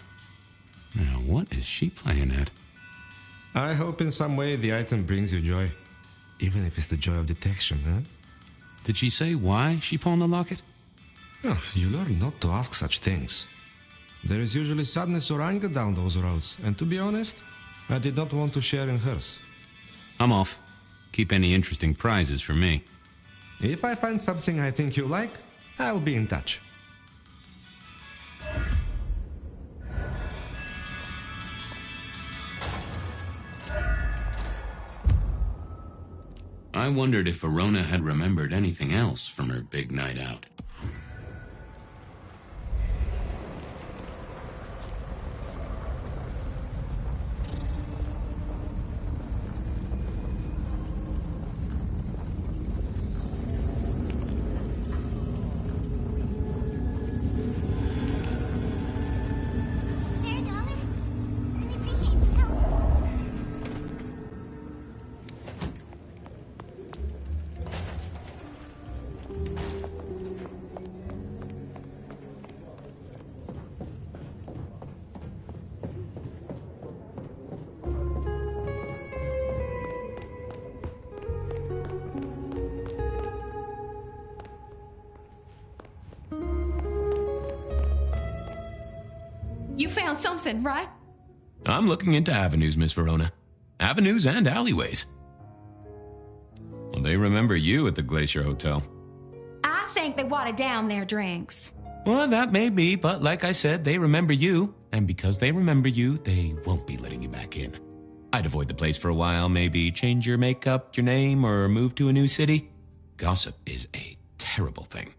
Now, what is she playing at? I hope in some way the item brings you joy. Even if it's the joy of detection, huh? Did she say why she pawned the locket? Oh, you learn not to ask such things. There is usually sadness or anger down those roads, and to be honest, I did not want to share in hers. I'm off. Keep any interesting prizes for me. If I find something I think you like, I'll be in touch. I wondered if Verona had remembered anything else from her big night out. Spare a dollar? Really appreciate some help. You found something, right? I'm looking into avenues, Miss Verona. Avenues and alleyways. Well, they remember you at the Glacier Hotel. I think they watered down their drinks. Well, that may be, but like I said, they remember you. And because they remember you, they won't be letting you back in. I'd avoid the place for a while, maybe change your makeup, your name, or move to a new city. Gossip is a terrible thing.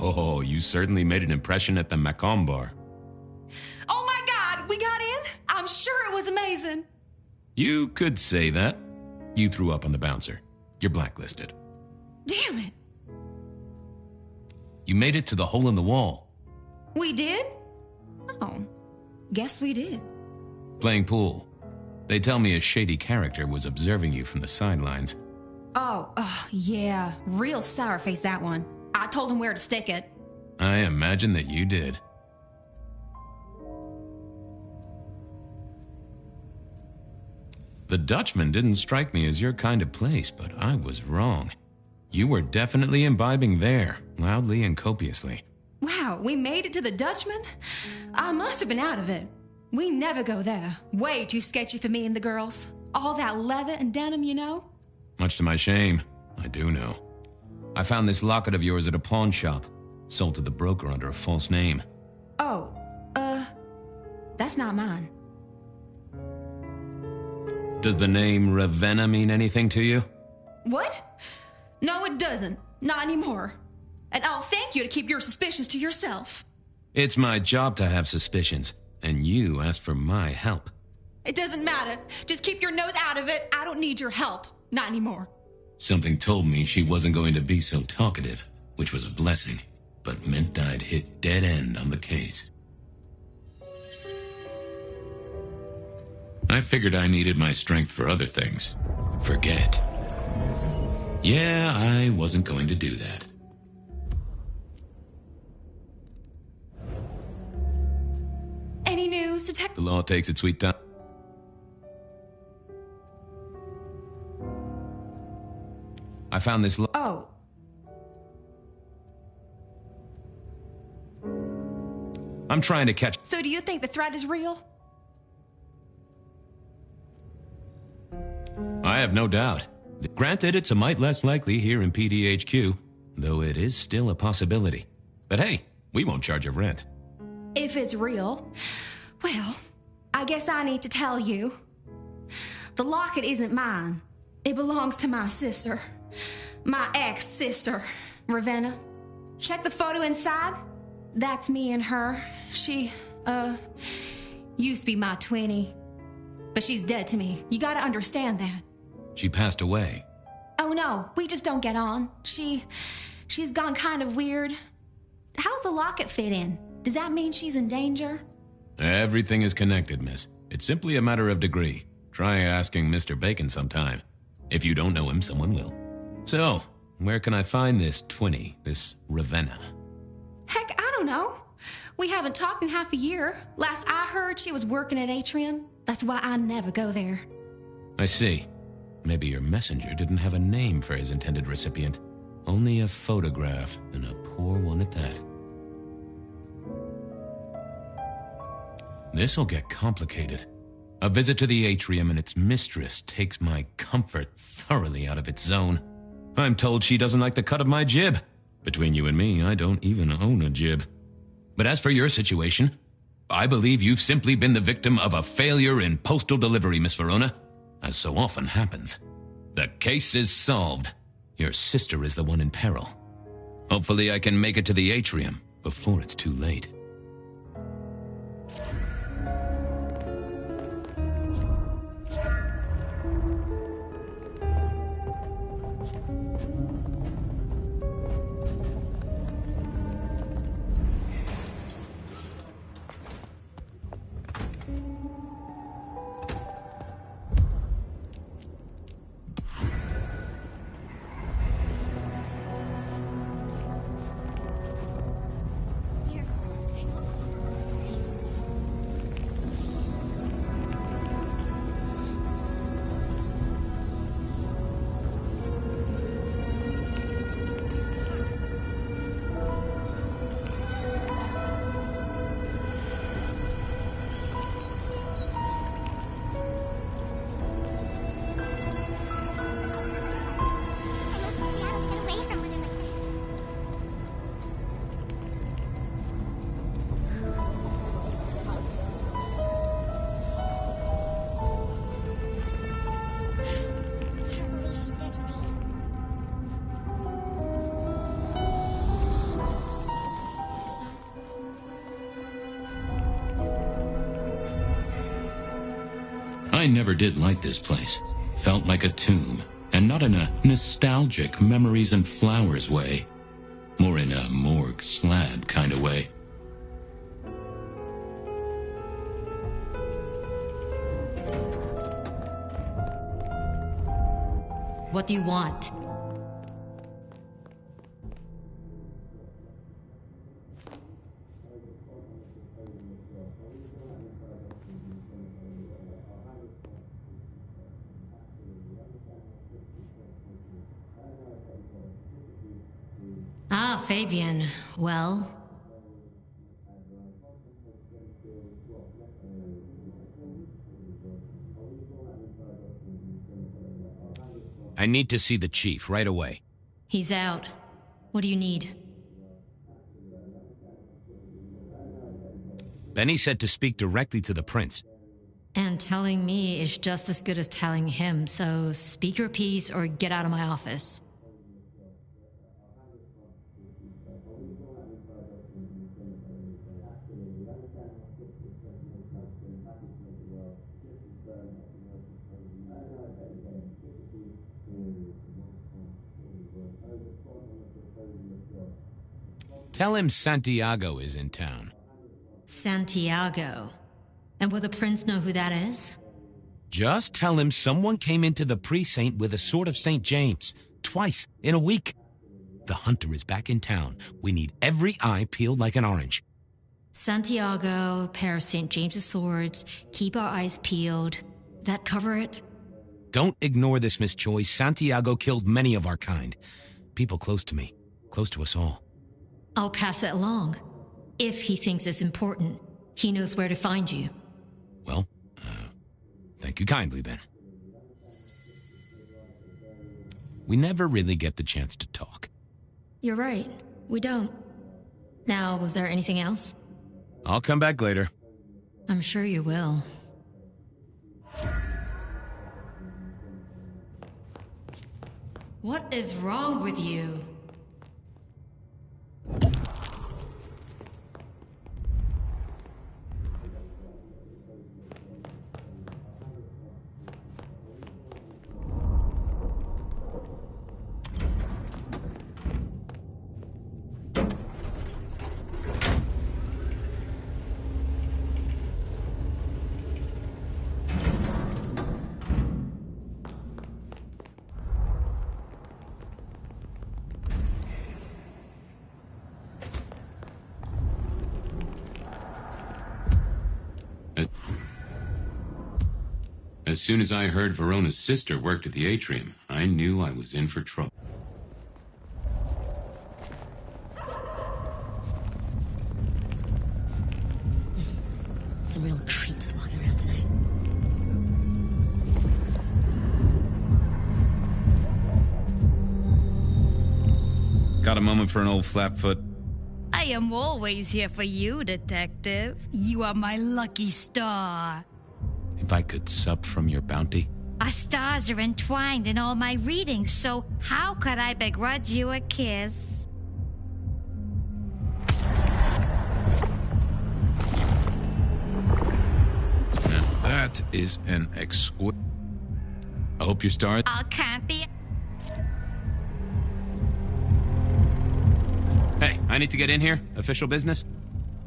Oh, you certainly made an impression at the Macomb bar. Oh my God, we got in? I'm sure it was amazing. You could say that. You threw up on the bouncer. You're blacklisted. Damn it. You made it to the hole in the wall. We did? Oh, guess we did. Playing pool. They tell me a shady character was observing you from the sidelines. Oh, yeah. Real sour face, that one. I told him where to stick it. I imagine that you did. The Dutchman didn't strike me as your kind of place, but I was wrong. You were definitely imbibing there, loudly and copiously. Wow, we made it to the Dutchman? I must have been out of it. We never go there. Way too sketchy for me and the girls. All that leather and denim, you know? Much to my shame, I do know. I found this locket of yours at a pawn shop, sold to the broker under a false name. Oh, That's not mine. Does the name Ravenna mean anything to you? What? No, it doesn't. Not anymore. And I'll thank you to keep your suspicions to yourself. It's my job to have suspicions, and you asked for my help. It doesn't matter. Just keep your nose out of it. I don't need your help. Not anymore. Something told me she wasn't going to be so talkative, which was a blessing, but meant I'd hit dead end on the case. I figured I needed my strength for other things. Forget. Yeah, I wasn't going to do that. Any news, Detective? The law takes its sweet time. I found this Oh. I'm trying to catch... So do you think the threat is real? I have no doubt. Granted, it's a mite less likely here in PDHQ, though it is still a possibility. But hey, we won't charge a rent. If it's real, well, I guess I need to tell you. The locket isn't mine. It belongs to my sister. My ex-sister, Ravenna. Check the photo inside. That's me and her. She, used to be my twinnie. But she's dead to me. You gotta understand that. She passed away. Oh no, we just don't get on. She's gone kind of weird. How's the locket fit in? Does that mean she's in danger? Everything is connected, miss. It's simply a matter of degree. Try asking Mr. Bacon sometime. If you don't know him, someone will. So, where can I find this twinnie, this Ravenna? Heck, I don't know. We haven't talked in half a year. Last I heard, she was working at Atrium. That's why I never go there. I see. Maybe your messenger didn't have a name for his intended recipient. Only a photograph, and a poor one at that. This'll get complicated. A visit to the Atrium and its mistress takes my comfort thoroughly out of its zone. I'm told she doesn't like the cut of my jib. Between you and me, I don't even own a jib. But as for your situation, I believe you've simply been the victim of a failure in postal delivery, Miss Verona, as so often happens. The case is solved. Your sister is the one in peril. Hopefully I can make it to the Atrium before it's too late. I never did like this place. Felt like a tomb, and not in a nostalgic memories and flowers way. More in a morgue slab kind of way. What do you want? Ah, Fabian. Well? I need to see the chief right away. He's out. What do you need? Benny said to speak directly to the prince. And telling me is just as good as telling him, so speak your piece or get out of my office. Tell him Santiago is in town. Santiago. And will the prince know who that is? Just tell him someone came into the precinct with a sword of St. James, twice in a week. The hunter is back in town. We need every eye peeled like an orange. Santiago, pair of St. James's swords, keep our eyes peeled. That cover it? Don't ignore this, Miss Choi. Santiago killed many of our kind. People close to me, close to us all. I'll pass it along. If he thinks it's important, he knows where to find you. Well, thank you kindly then. We never really get the chance to talk. You're right. We don't. Now, was there anything else? I'll come back later. I'm sure you will. What is wrong with you? As soon as I heard Verona's sister worked at the atrium, I knew I was in for trouble. Some real creeps walking around tonight. Got a moment for an old flapfoot? I am always here for you, Detective. You are my lucky star. If I could sup from your bounty? Our stars are entwined in all my readings, so how could I begrudge you a kiss? Now that is an exquisite... I hope your star... I can't be... Hey, I need to get in here. Official business?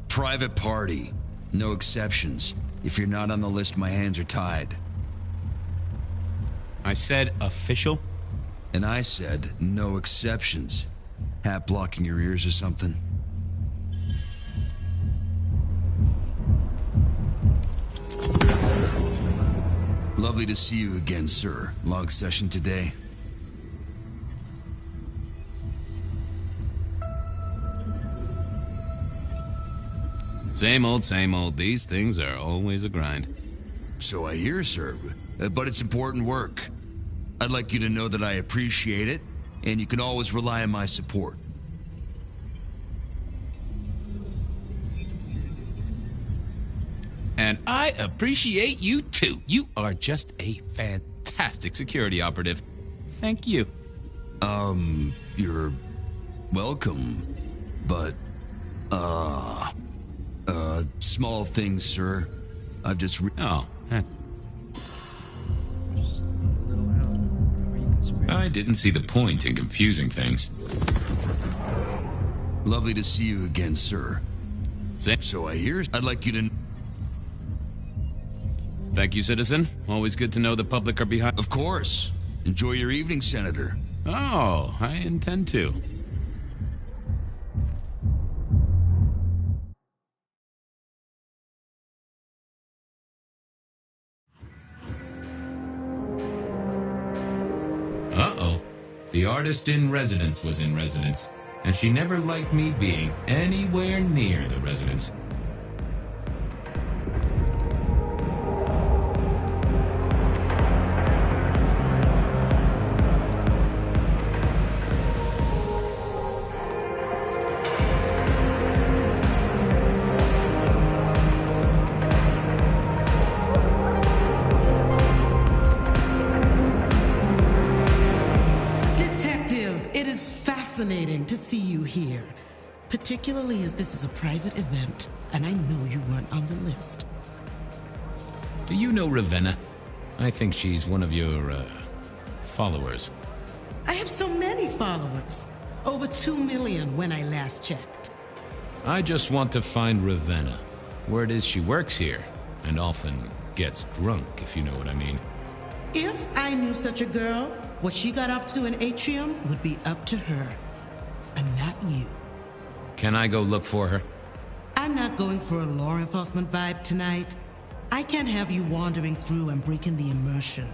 Private party. No exceptions. If you're not on the list, my hands are tied. I said official? And I said no exceptions. Hat blocking your ears or something? Lovely to see you again, sir. Long session today. Same old. These things are always a grind. So I hear, sir. But it's important work. I'd like you to know that I appreciate it, and you can always rely on my support. And I appreciate you too. You are just a fantastic security operative. Thank you. You're welcome. But, small things, sir. I've just I didn't see the point in confusing things. Lovely to see you again, sir. So I hear. I'd like you to... Thank you, citizen. Always good to know the public are behind... Of course. Enjoy your evening, Senator. Oh, I intend to. Uh-oh. The artist in residence was in residence, and she never liked me being anywhere near the residence. here, particularly as this is a private event, and I know you weren't on the list. Do you know Ravenna? I think she's one of your, followers. I have so many followers. Over 2 million when I last checked. I just want to find Ravenna. Word is she works here, and often gets drunk, if you know what I mean. If I knew such a girl, what she got up to in Atrium would be up to her, and not you. Can I go look for her? I'm not going for a law enforcement vibe tonight. I can't have you wandering through and breaking the immersion.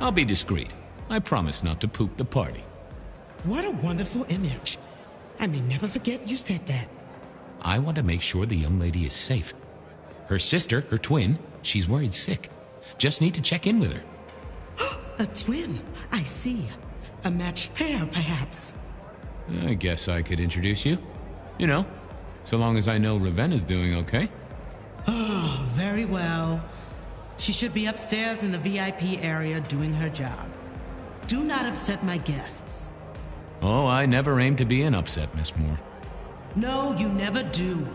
I'll be discreet. I promise not to poop the party. What a wonderful image. I may never forget you said that. I want to make sure the young lady is safe. Her sister, her twin, she's worried sick. Just need to check in with her. A twin, I see. A matched pair, perhaps. I guess I could introduce you. You know, so long as I know Ravenna's doing okay. Oh, very well. She should be upstairs in the VIP area doing her job. Do not upset my guests. Oh, I never aim to be an upset, Miss Moore. No, you never do.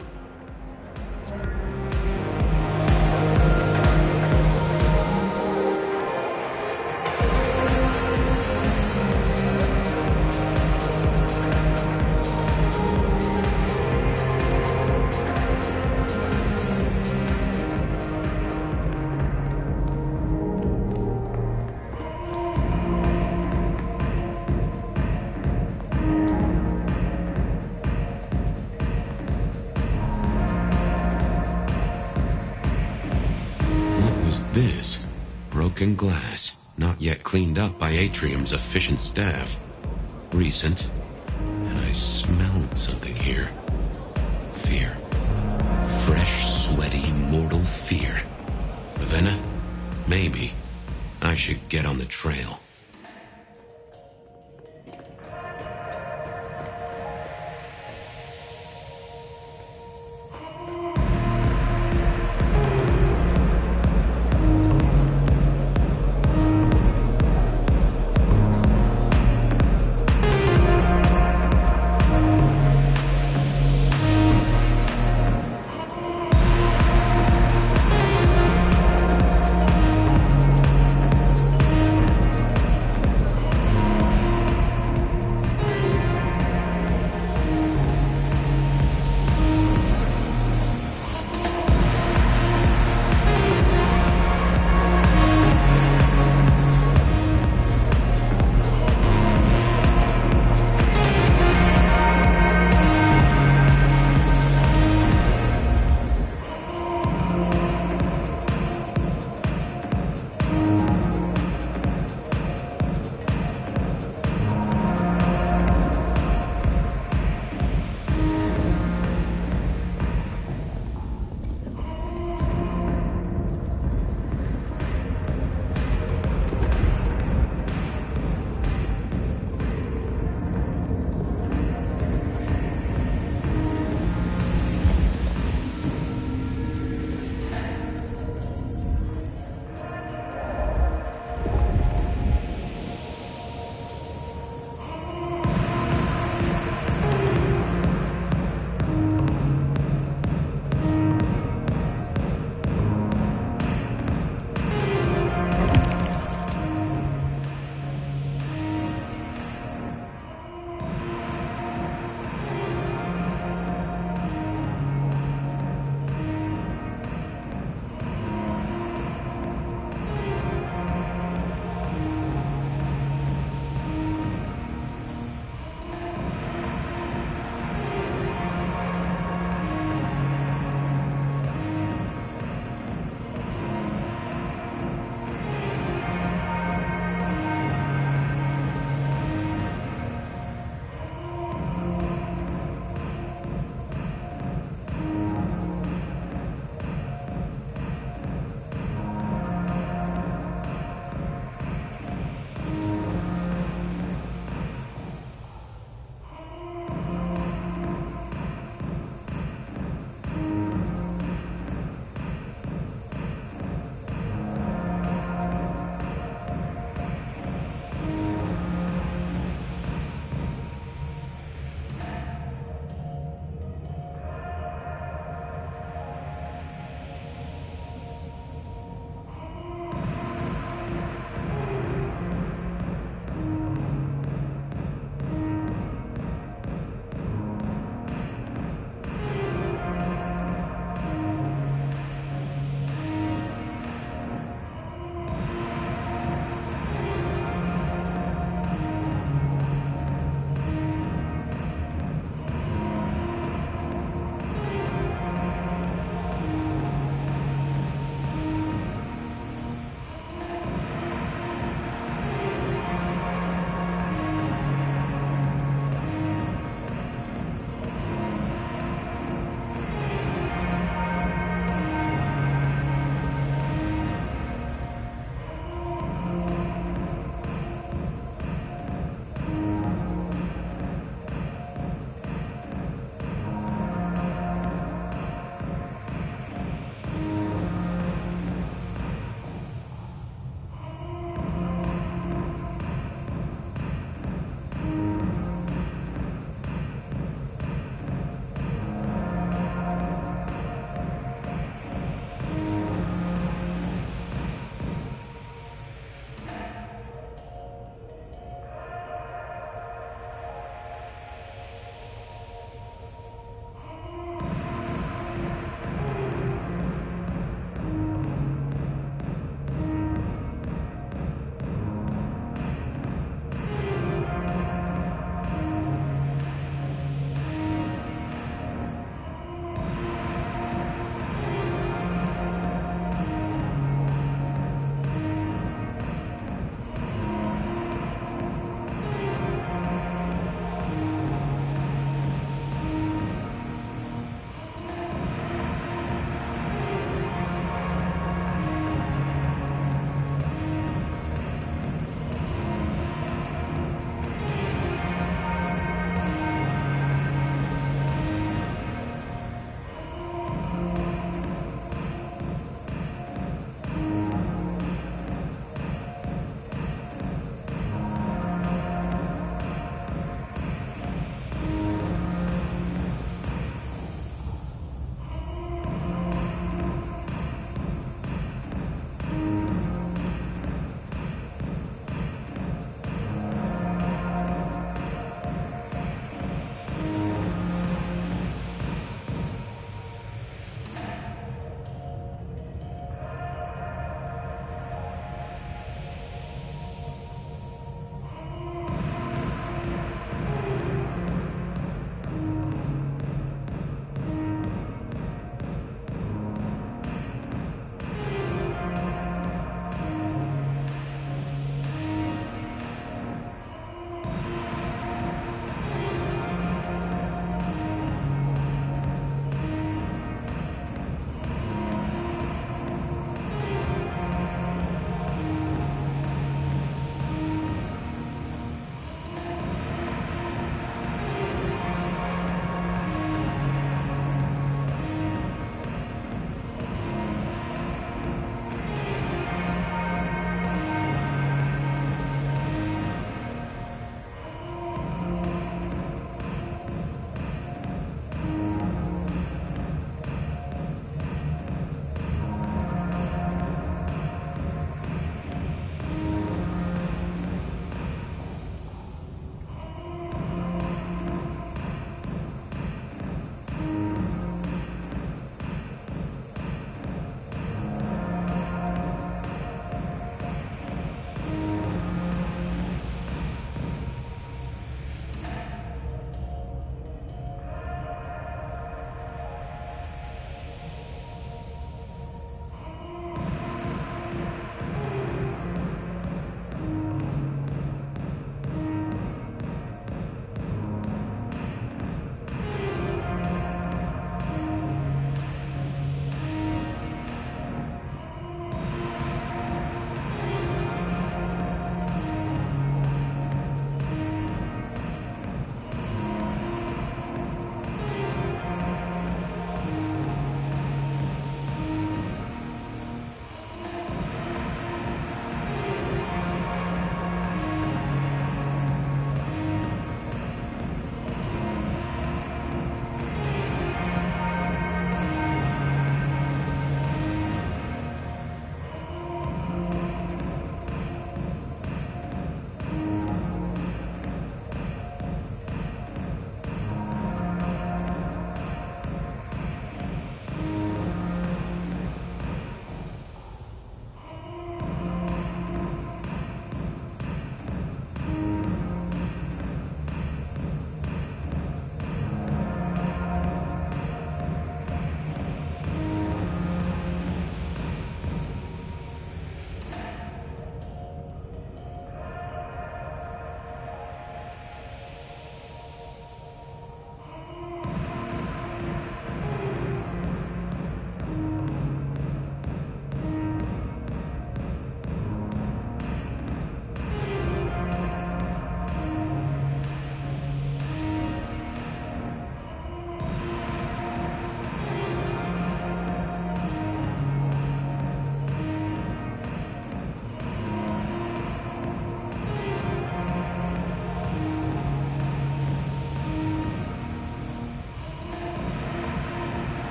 This broken glass, not yet cleaned up by Atrium's efficient staff. Recent, and I smelled something here. Fear. Fresh, sweaty, mortal fear. Ravenna? Maybe. I should get on the trail.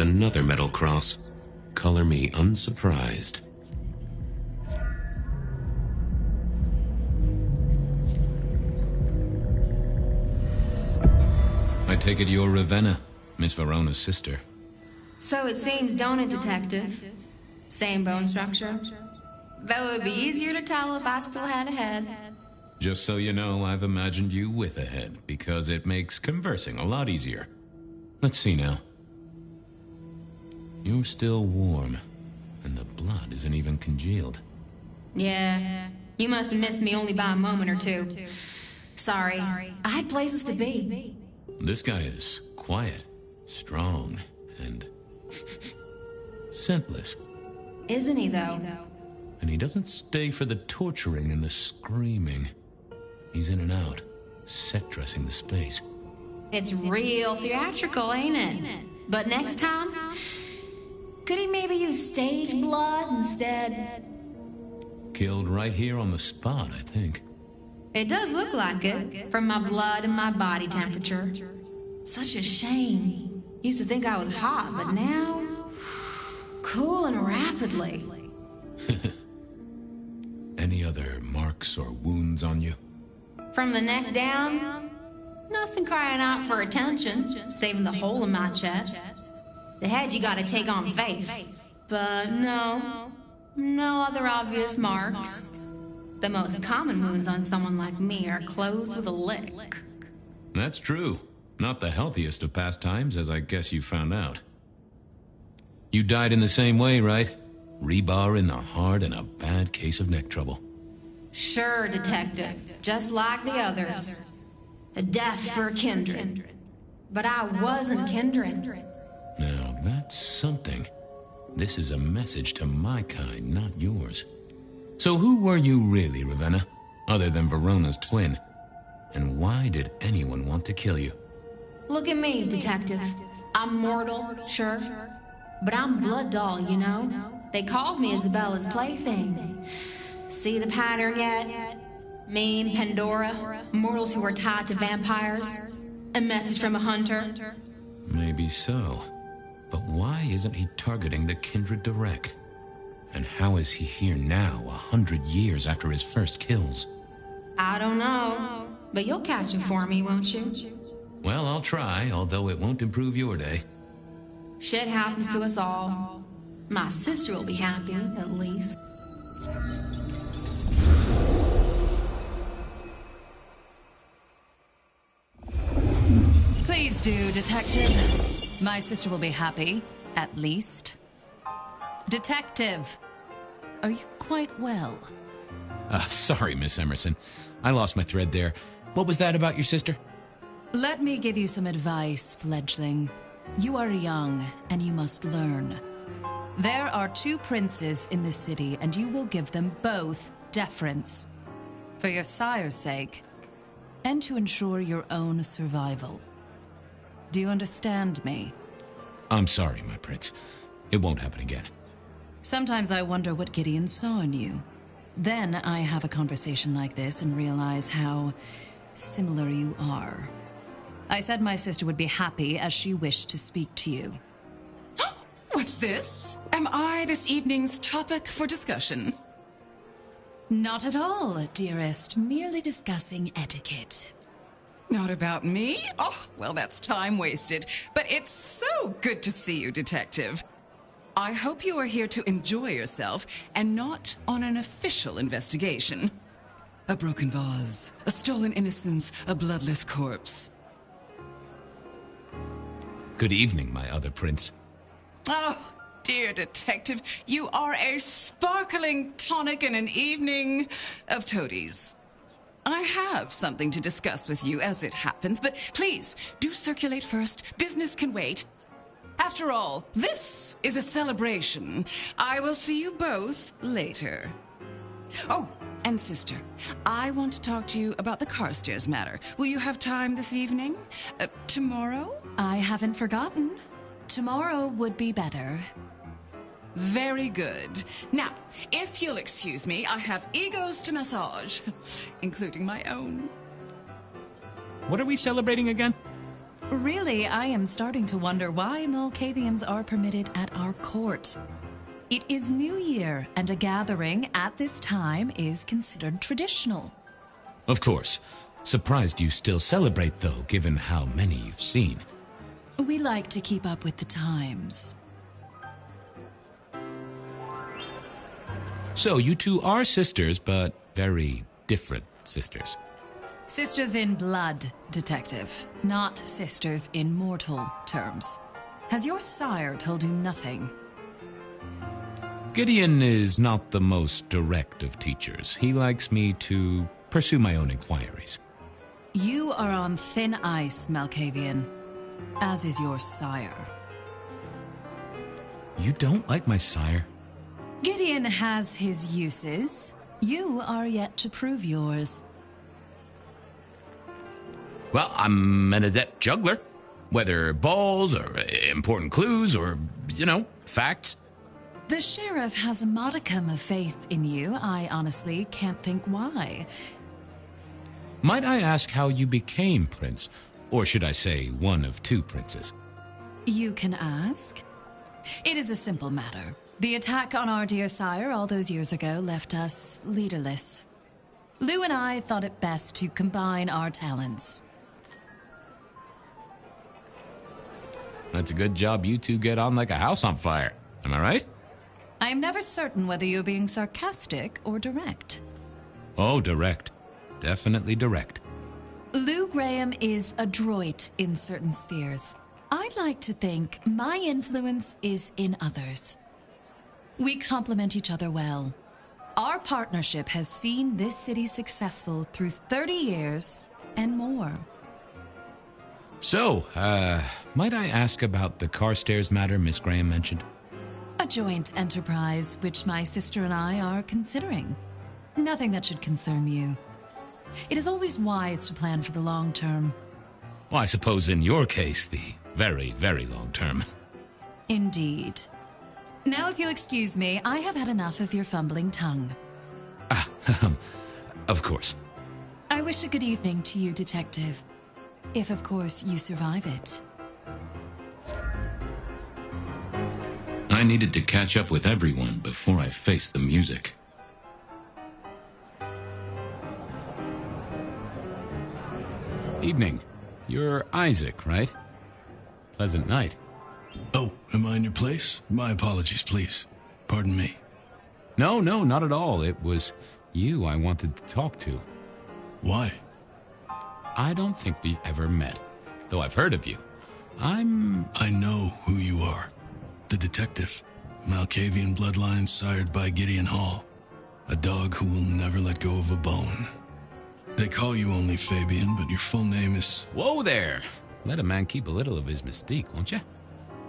another metal cross. Color me unsurprised. I take it you're Ravenna, Miss Verona's sister. So it seems, don't it, Detective? Same bone structure. Though it would be easier to tell if I still had a head. Just so you know, I've imagined you with a head, because it makes conversing a lot easier. Let's see now. You're still warm, and the blood isn't even congealed. Yeah, you must have missed me only by a moment or two. Sorry, I had places to be. This guy is quiet, strong, and scentless. Isn't he, though? And he doesn't stay for the torturing and the screaming. He's in and out, set dressing the space. It's real theatrical, ain't it? But next time, could he maybe use stage blood instead? Killed right here on the spot, I think. It does look like it, from my blood and my body temperature. Such a shame. Used to think I was hot, but now, cooling rapidly. Any other marks or wounds on you? From the neck down, nothing crying out for attention, saving the hole in my chest. The head you gotta take on faith. But no other obvious marks. The most common wounds on someone like me are closed with a lick. That's true. Not the healthiest of pastimes, as I guess you found out. You died in the same way, right? Rebar in the heart and a bad case of neck trouble. Sure, Detective. Just like the others. A death for a kindred. But I wasn't kindred. Now, that's something. This is a message to my kind, not yours. So who were you really, Ravenna? Other than Verona's twin? And why did anyone want to kill you? Look at me, Detective. I'm mortal, sure. But I'm blood doll, you know? They called me Isabella's plaything. See the pattern yet? Me and Pandora, mortals who are tied to vampires. A message from a hunter. Maybe so. But why isn't he targeting the kindred direct? And how is he here now, 100 years after his first kills? I don't know. But you'll catch him for me, won't you? Well, I'll try, although it won't improve your day. Shit happens to us all. My sister will be happy, at least. Please do, Detective. My sister will be happy, at least. Detective, are you quite well? Sorry, Miss Emerson. I lost my thread there. What was that about your sister? Let me give you some advice, fledgling. You are young, and you must learn. There are 2 princes in this city, and you will give them both deference. For your sire's sake, and to ensure your own survival. Do you understand me? I'm sorry, my prince. It won't happen again. Sometimes I wonder what Gideon saw in you. Then I have a conversation like this and realize how similar you are. I said my sister would be happy as she wished to speak to you. What's this? Am I this evening's topic for discussion? Not at all, dearest. Merely discussing etiquette. Not about me? Oh, well, that's time wasted. But it's so good to see you, Detective. I hope you are here to enjoy yourself and not on an official investigation. A broken vase, a stolen innocence, a bloodless corpse. Good evening, my other prince. Oh, dear Detective, you are a sparkling tonic in an evening of toadies. I have something to discuss with you as it happens, but please, do circulate first. Business can wait. After all, this is a celebration. I will see you both later. Oh, and sister, I want to talk to you about the Carstairs matter. Will you have time this evening? Tomorrow? I haven't forgotten. Tomorrow would be better. Very good. Now, if you'll excuse me, I have egos to massage, including my own. What are we celebrating again? Really, I am starting to wonder why Malkavians are permitted at our court. It is New Year, and a gathering at this time is considered traditional. Of course. Surprised you still celebrate, though, given how many you've seen. We like to keep up with the times. So, you two are sisters, but very different sisters. Sisters in blood, Detective, not sisters in mortal terms. Has your sire told you nothing? Gideon is not the most direct of teachers. He likes me to pursue my own inquiries. You are on thin ice, Malkavian, as is your sire. You don't like my sire? Gideon has his uses. You are yet to prove yours. Well, I'm an adept juggler. Whether balls or important clues or, facts. The sheriff has a modicum of faith in you. I honestly can't think why. Might I ask how you became prince? Or should I say one of two princes? You can ask. It is a simple matter. The attack on our dear sire all those years ago left us leaderless. Lou and I thought it best to combine our talents. That's a good job you two get on like a house on fire. Am I right? I am never certain whether you're being sarcastic or direct. Oh, direct. Definitely direct. Lou Graham is adroit in certain spheres. I'd like to think my influence is in others. We complement each other well. Our partnership has seen this city successful through 30 years and more. So, might I ask about the Carstairs matter Miss Graham mentioned? A joint enterprise which my sister and I are considering. Nothing that should concern you. It is always wise to plan for the long term. Well, I suppose in your case, the very, very long term. Indeed. Now, if you'll excuse me, I have had enough of your fumbling tongue. Of course. I wish a good evening to you, Detective. If, of course, you survive it. I needed to catch up with everyone before I faced the music. Evening. You're Isaac, right? Pleasant night. Oh, am I in your place? My apologies, please. Pardon me. No, not at all. It was you I wanted to talk to. Why? I don't think we've ever met, though I've heard of you. I know who you are. The detective. Malkavian bloodlines sired by Gideon Hall. A dog who will never let go of a bone. They call you only Fabian, but your full name is... Whoa there! Let a man keep a little of his mystique, won't you?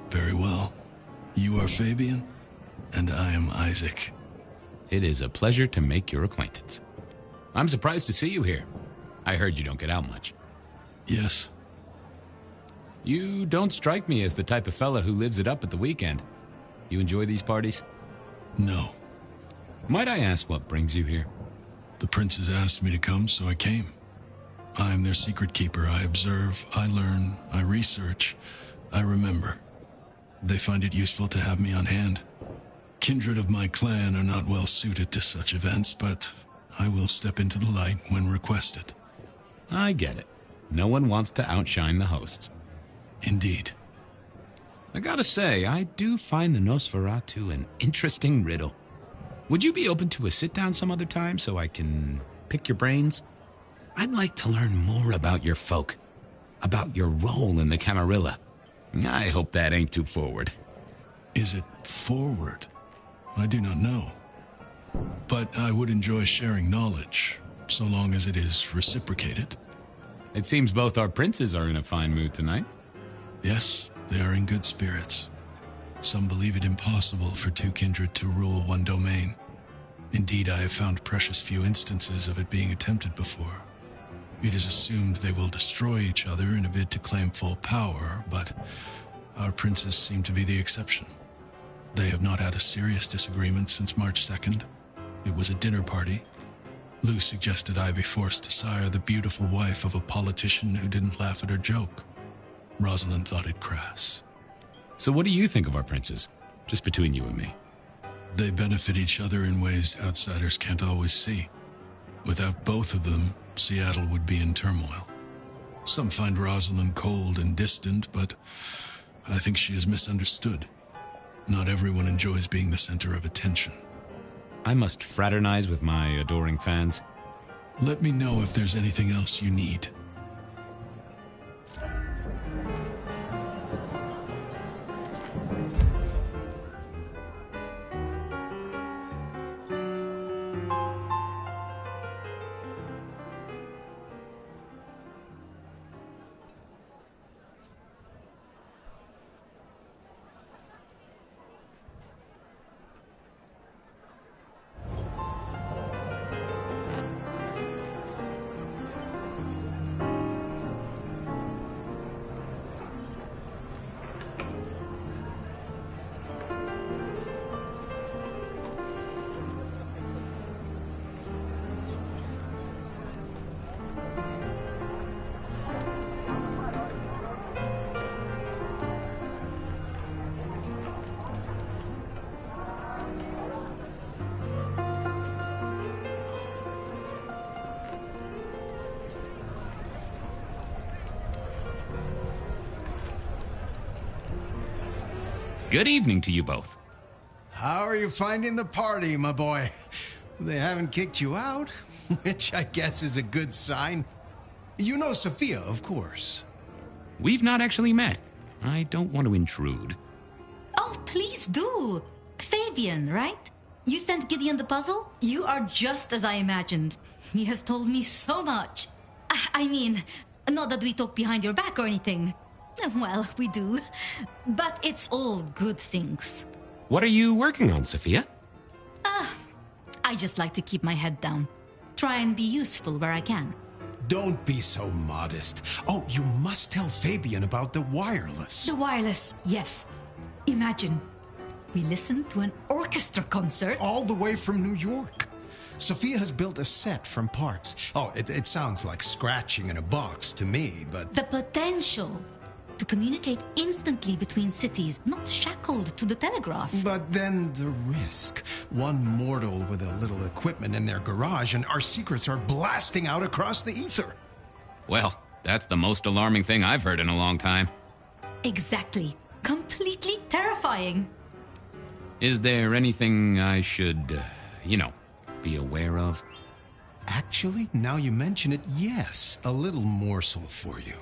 Very well. You are Fabian, and I am Isaac. It is a pleasure to make your acquaintance. I'm surprised to see you here. I heard you don't get out much. Yes. You don't strike me as the type of fella who lives it up at the weekend. You enjoy these parties? No. Might I ask what brings you here? The princes asked me to come, so I came. I am their secret keeper. I observe, I learn, I research, I remember. They find it useful to have me on hand. Kindred of my clan are not well suited to such events, but I will step into the light when requested. I get it. No one wants to outshine the hosts. Indeed. I gotta say, I do find the Nosferatu an interesting riddle. Would you be open to a sit-down some other time so I can pick your brains? I'd like to learn more about your folk, about your role in the Camarilla. I hope that ain't too forward. Is it forward? I do not know. But I would enjoy sharing knowledge, so long as it is reciprocated. It seems both our princes are in a fine mood tonight. Yes, they are in good spirits. Some believe it impossible for two kindred to rule one domain. Indeed, I have found precious few instances of it being attempted before. It is assumed they will destroy each other in a bid to claim full power, but our princes seem to be the exception. They have not had a serious disagreement since March 2nd. It was a dinner party. Lou suggested I be forced to sire the beautiful wife of a politician who didn't laugh at her joke. Rosalind thought it crass. So what do you think of our princes? Just between you and me. They benefit each other in ways outsiders can't always see. Without both of them, Seattle would be in turmoil. Some find Rosalind cold and distant, but I think she is misunderstood. Not everyone enjoys being the center of attention. I must fraternize with my adoring fans. Let me know if there's anything else you need. Good evening to you both. How are you finding the party, my boy? They haven't kicked you out, which I guess is a good sign. You know Sophia, of course. We've not actually met. I don't want to intrude. Oh, please do. Fabian, right? You sent Gideon the puzzle? You are just as I imagined. He has told me so much. I mean, not that we talk behind your back or anything. Well, we do. But it's all good things. What are you working on, Sophia? I just like to keep my head down. Try and be useful where I can. Don't be so modest. Oh, you must tell Fabian about the wireless. The wireless, yes. Imagine, we listened to an orchestra concert. All the way from New York. Sophia has built a set from parts. Oh, it sounds like scratching in a box to me, but... The potential to communicate instantly between cities, not shackled to the telegraph. But then the risk. One mortal with a little equipment in their garage and our secrets are blasting out across the ether. Well, that's the most alarming thing I've heard in a long time. Exactly. Completely terrifying. Is there anything I should, be aware of? Actually, now you mention it, yes. A little morsel for you.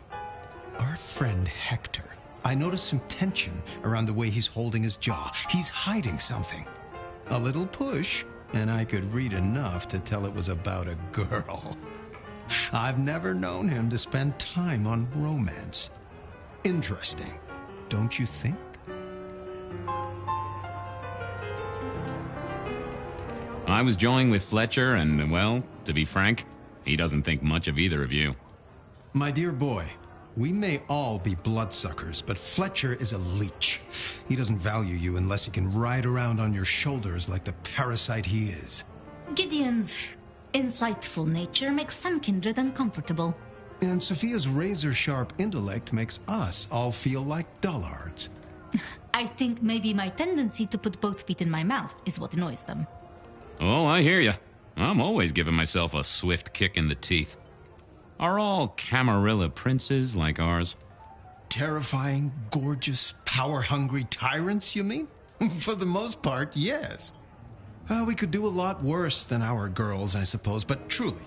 Our friend Hector. I noticed some tension around the way he's holding his jaw. He's hiding something. A little push, and I could read enough to tell it was about a girl. I've never known him to spend time on romance. Interesting, don't you think? I was joined with Fletcher, and, well, to be frank, he doesn't think much of either of you. My dear boy, we may all be bloodsuckers, but Fletcher is a leech. He doesn't value you unless he can ride around on your shoulders like the parasite he is. Gideon's insightful nature makes some kindred uncomfortable. And Sophia's razor-sharp intellect makes us all feel like dullards. I think maybe my tendency to put both feet in my mouth is what annoys them. Oh, I hear you. I'm always giving myself a swift kick in the teeth. Are all Camarilla princes like ours? Terrifying, gorgeous, power-hungry tyrants, you mean? For the most part, yes. We could do a lot worse than our girls, I suppose, but truly,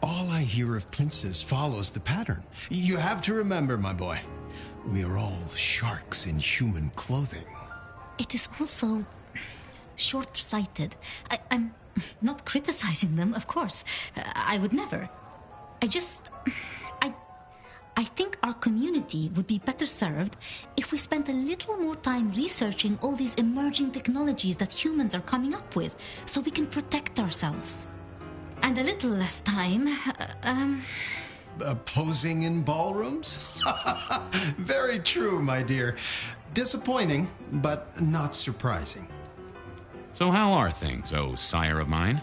all I hear of princes follows the pattern. You have to remember, my boy, we are all sharks in human clothing. It is also short-sighted. I'm not criticizing them, of course. I would never. I think our community would be better served if we spent a little more time researching all these emerging technologies that humans are coming up with, so we can protect ourselves. And a little less time, Posing in ballrooms? Very true, my dear. Disappointing, but not surprising. So how are things, oh sire of mine?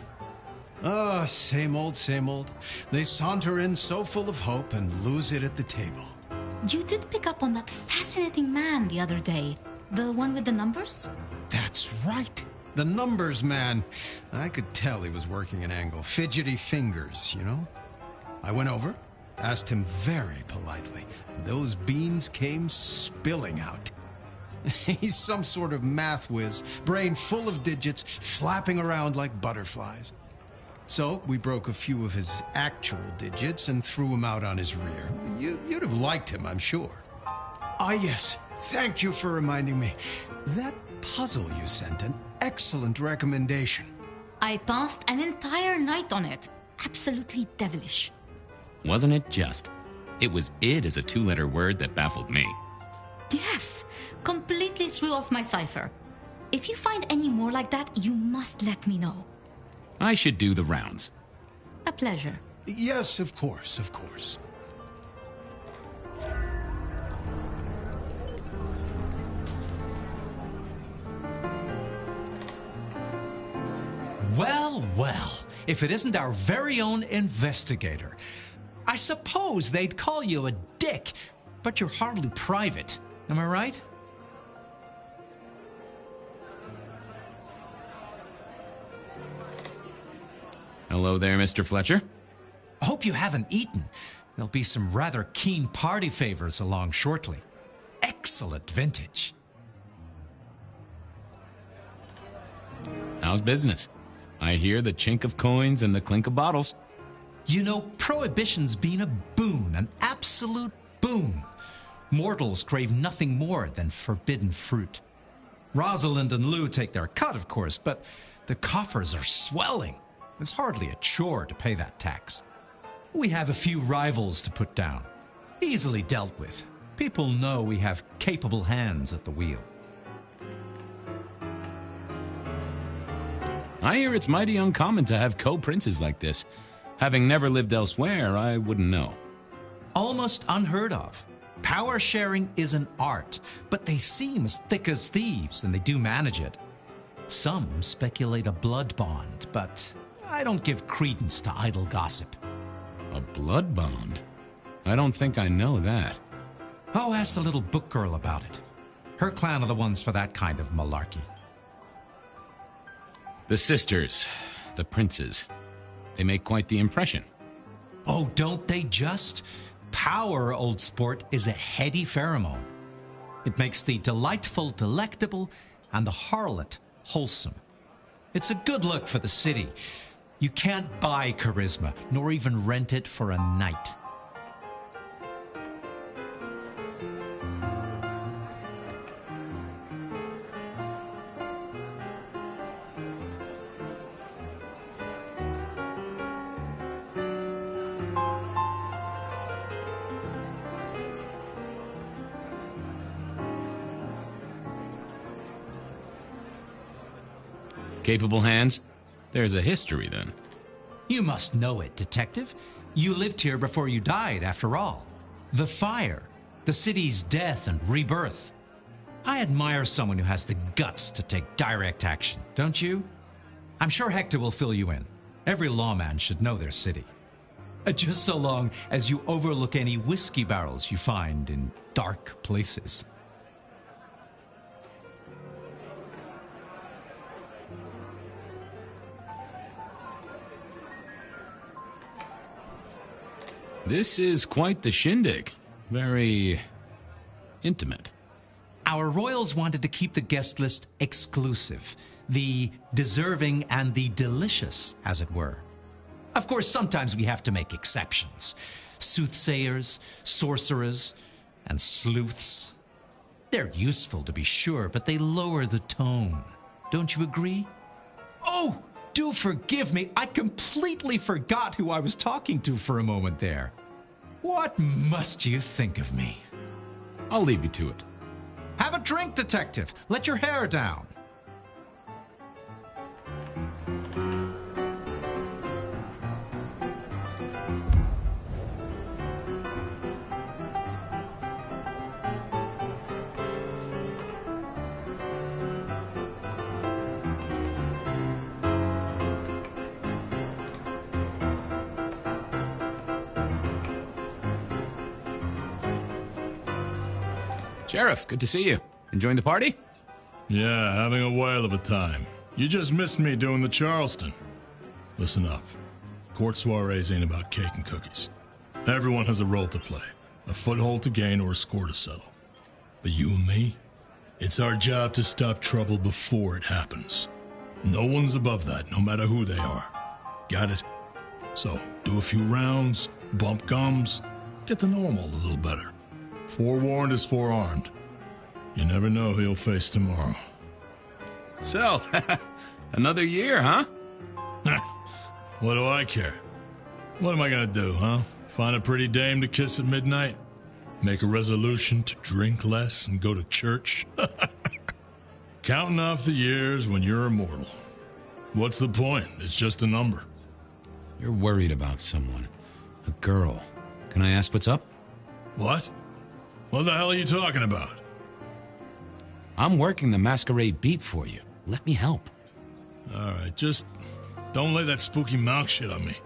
Same old, same old. They saunter in so full of hope and lose it at the table. You did pick up on that fascinating man the other day. The one with the numbers? That's right. The numbers man. I could tell he was working an angle. Fidgety fingers, you know? I went over, asked him very politely. Those beans came spilling out. He's some sort of math whiz, brain full of digits, flapping around like butterflies. So we broke a few of his actual digits and threw him out on his rear. You'd have liked him, I'm sure. Ah, yes. Thank you for reminding me. That puzzle you sent, an excellent recommendation. I passed an entire night on it. Absolutely devilish. Wasn't it just? It was id as a two-letter word that baffled me. Yes, completely threw off my cipher. If you find any more like that, you must let me know. I should do the rounds. A pleasure. Yes, of course, of course. Well, well, if it isn't our very own investigator. I suppose they'd call you a dick, but you're hardly private. Am I right? Hello there, Mr. Fletcher. I hope you haven't eaten. There'll be some rather keen party favors along shortly. Excellent vintage. How's business? I hear the chink of coins and the clink of bottles. You know, Prohibition's been a boon, an absolute boon. Mortals crave nothing more than forbidden fruit. Rosalind and Lou take their cut, of course, but the coffers are swelling. It's hardly a chore to pay that tax. We have a few rivals to put down. Easily dealt with. People know we have capable hands at the wheel. I hear it's mighty uncommon to have co-princes like this. Having never lived elsewhere, I wouldn't know. Almost unheard of. Power sharing is an art, but they seem as thick as thieves, and they do manage it. Some speculate a blood bond, but I don't give credence to idle gossip. A blood bond? I don't think I know that. Oh, ask the little book girl about it. Her clan are the ones for that kind of malarkey. The sisters, the princes, they make quite the impression. Oh, don't they just? Power, old sport, is a heady pheromone. It makes the delightful delectable and the harlot wholesome. It's a good look for the city. You can't buy charisma, nor even rent it for a night. Capable hands? There's a history, then. You must know it, detective. You lived here before you died, after all. The fire, the city's death and rebirth. I admire someone who has the guts to take direct action, don't you? I'm sure Hector will fill you in. Every lawman should know their city. Just so long as you overlook any whiskey barrels you find in dark places. This is quite the shindig. Very intimate. Our royals wanted to keep the guest list exclusive. The deserving and the delicious, as it were. Of course, sometimes we have to make exceptions. Soothsayers, sorcerers, and sleuths. They're useful, to be sure, but they lower the tone. Don't you agree? Oh, do forgive me. I completely forgot who I was talking to for a moment there. What must you think of me? I'll leave you to it. Have a drink, detective. Let your hair down. Sheriff, good to see you. Enjoying the party? Yeah, having a whale of a time. You just missed me doing the Charleston. Listen up. Court soirees ain't about cake and cookies. Everyone has a role to play, a foothold to gain or a score to settle. But you and me, it's our job to stop trouble before it happens. No one's above that, no matter who they are. Got it? So, do a few rounds, bump gums, get to know them all a little better. Forewarned is forearmed. You never know who you'll face tomorrow. So, another year, huh? What do I care? What am I gonna do, huh? Find a pretty dame to kiss at midnight? Make a resolution to drink less and go to church? Counting off the years when you're immortal. What's the point? It's just a number. You're worried about someone. A girl. Can I ask what's up? What? What the hell are you talking about? I'm working the masquerade beat for you. Let me help. Alright, just don't lay that spooky mouth shit on me.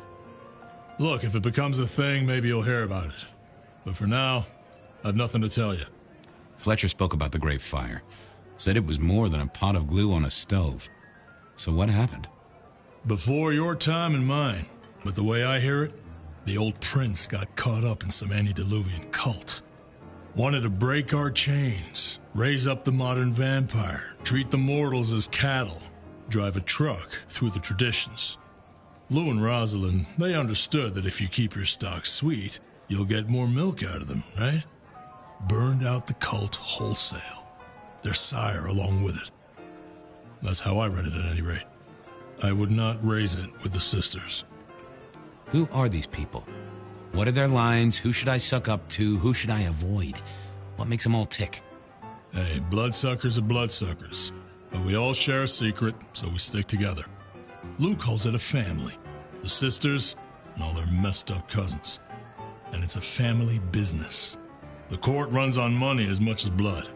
Look, if it becomes a thing, maybe you'll hear about it. But for now, I've nothing to tell you. Fletcher spoke about the Great Fire. Said it was more than a pot of glue on a stove. So what happened? Before your time and mine. But the way I hear it, the old prince got caught up in some antediluvian cult. Wanted to break our chains, raise up the modern vampire, treat the mortals as cattle, drive a truck through the traditions. Lou and Rosalind, they understood that if you keep your stock sweet, you'll get more milk out of them, right? Burned out the cult wholesale. Their sire along with it. That's how I read it at any rate. I would not raise it with the sisters. Who are these people? What are their lines? Who should I suck up to? Who should I avoid? What makes them all tick? Hey, bloodsuckers are bloodsuckers. But we all share a secret, so we stick together. Lou calls it a family. The sisters and all their messed up cousins. And it's a family business. The court runs on money as much as blood.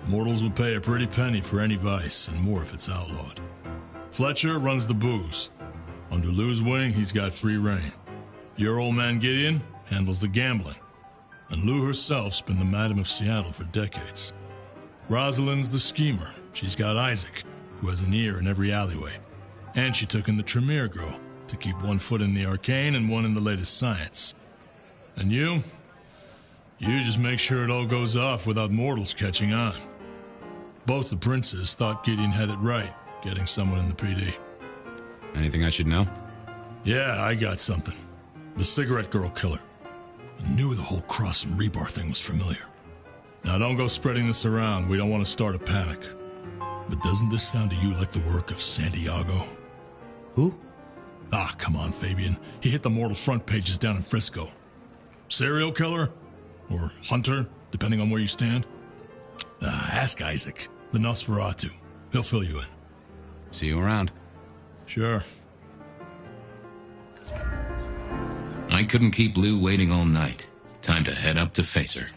Mortals will pay a pretty penny for any vice, and more if it's outlawed. Fletcher runs the booze. Under Lou's wing, he's got free reign. Your old man Gideon handles the gambling. And Lou herself's been the Madam of Seattle for decades. Rosalind's the schemer. She's got Isaac, who has an ear in every alleyway. And she took in the Tremere girl to keep one foot in the arcane and one in the latest science. And you just make sure it all goes off without mortals catching on. Both the princes thought Gideon had it right, getting someone in the PD. Anything I should know? Yeah, I got something. The cigarette girl killer. I knew the whole Cross and Rebar thing was familiar. Now don't go spreading this around, we don't want to start a panic. But doesn't this sound to you like the work of Santiago? Who? Ah, come on, Fabian. He hit the mortal front pages down in Frisco. Serial killer? Or hunter, depending on where you stand? Ask Isaac, the Nosferatu. He'll fill you in. See you around. Sure. I couldn't keep Lou waiting all night. Time to head up to face her.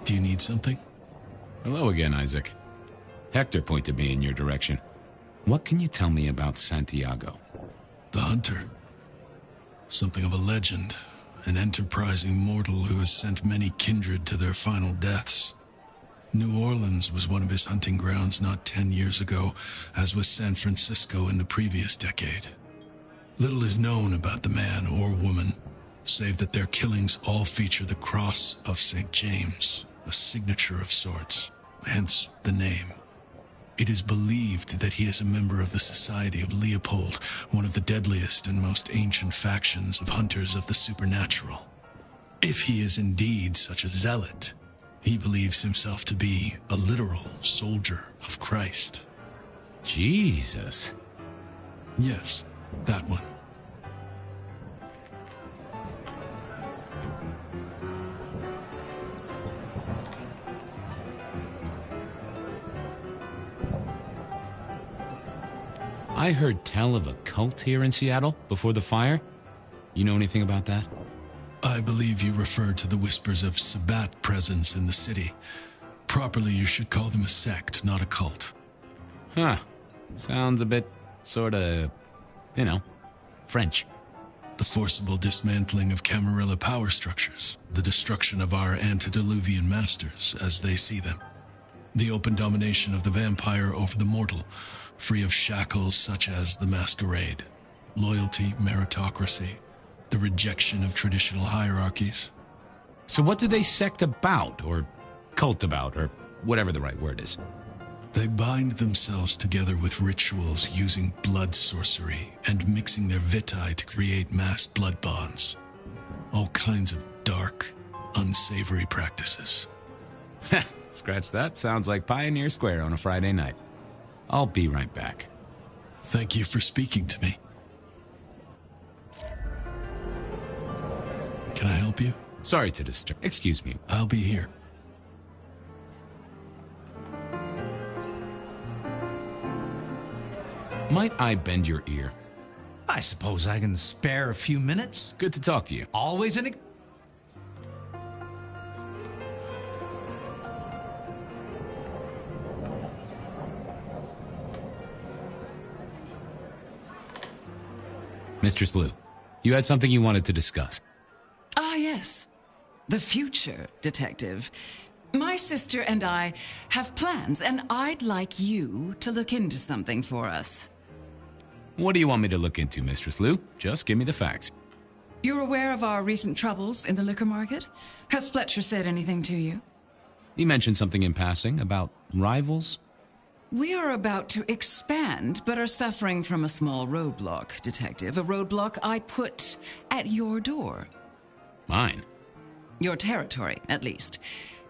Do you need something? Hello again, Isaac. Hector pointed me in your direction. What can you tell me about Santiago? The hunter. Something of a legend. An enterprising mortal who has sent many kindred to their final deaths. New Orleans was one of his hunting grounds not 10 years ago, as was San Francisco in the previous decade. Little is known about the man or woman, save that their killings all feature the cross of St. James, a signature of sorts, hence the name. It is believed that he is a member of the Society of Leopold, one of the deadliest and most ancient factions of hunters of the supernatural. If he is indeed such a zealot, he believes himself to be a literal soldier of Christ. Jesus. Yes, that one. I heard tell of a cult here in Seattle before the fire. You know anything about that? I believe you refer to the whispers of Sabbat presence in the city. Properly, you should call them a sect, not a cult. Huh. Sounds a bit, sorta, French. the forcible dismantling of Camarilla power structures, the destruction of our antediluvian masters as they see them, the open domination of the vampire over the mortal, free of shackles such as the masquerade, loyalty, meritocracy, the rejection of traditional hierarchies. So what do they sect about, or cult about, or whatever the right word is? They bind themselves together with rituals using blood sorcery and mixing their vitae to create mass blood bonds. All kinds of dark, unsavory practices. Scratch that. Sounds like Pioneer Square on a Friday night. I'll be right back. Thank you for speaking to me. Can I help you? Sorry to disturb. Excuse me. I'll be here. Might I bend your ear? I suppose I can spare a few minutes. Good to talk to you. Always an... Mistress Liu, you had something you wanted to discuss. Ah, yes. The future, Detective. My sister and I have plans, and I'd like you to look into something for us. What do you want me to look into, Mistress Liu? Just give me the facts. You're aware of our recent troubles in the liquor market? Has Fletcher said anything to you? He mentioned something in passing about rivals. We are about to expand, but are suffering from a small roadblock, Detective. A roadblock I put at your door. Mine? Your territory, at least.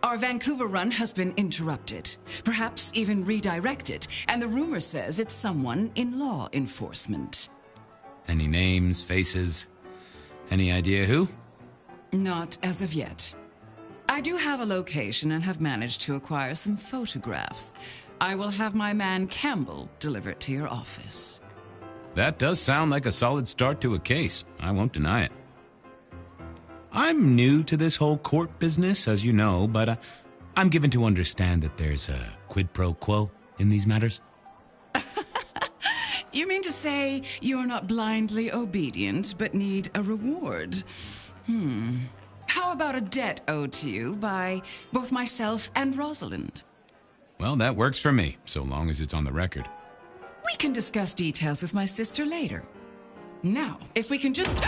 Our Vancouver run has been interrupted, perhaps even redirected, and the rumor says it's someone in law enforcement. Any names, faces? Any idea who? Not as of yet. I do have a location and have managed to acquire some photographs. I will have my man Campbell deliver it to your office. That does sound like a solid start to a case. I won't deny it. I'm new to this whole court business, as you know, but I'm given to understand that there's a quid pro quo in these matters. You mean to say you're not blindly obedient, but need a reward? How about a debt owed to you by both myself and Rosalind? Well, that works for me, so long as it's on the record. We can discuss details with my sister later. Now, if we can just...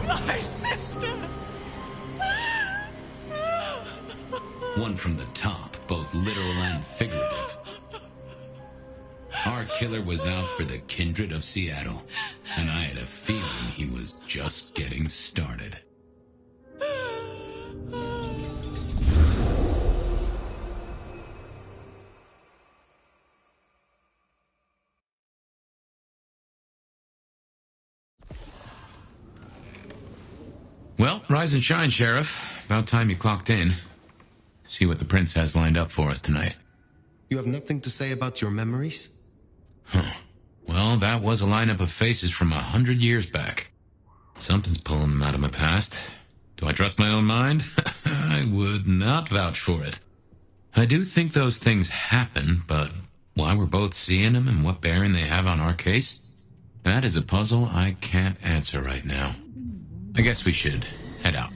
My sister! One from the top, both literal and figurative. Our killer was out for the kindred of Seattle, and I had a feeling he was just getting started. Well, rise and shine, Sheriff. About time you clocked in. See what the prince has lined up for us tonight. You have nothing to say about your memories? Well, that was a lineup of faces from 100 years back. Something's pulling them out of my past. Do I trust my own mind? I would not vouch for it. I do think those things happen, but why we're both seeing them and what bearing they have on our case, that is a puzzle I can't answer right now. I guess we should head out.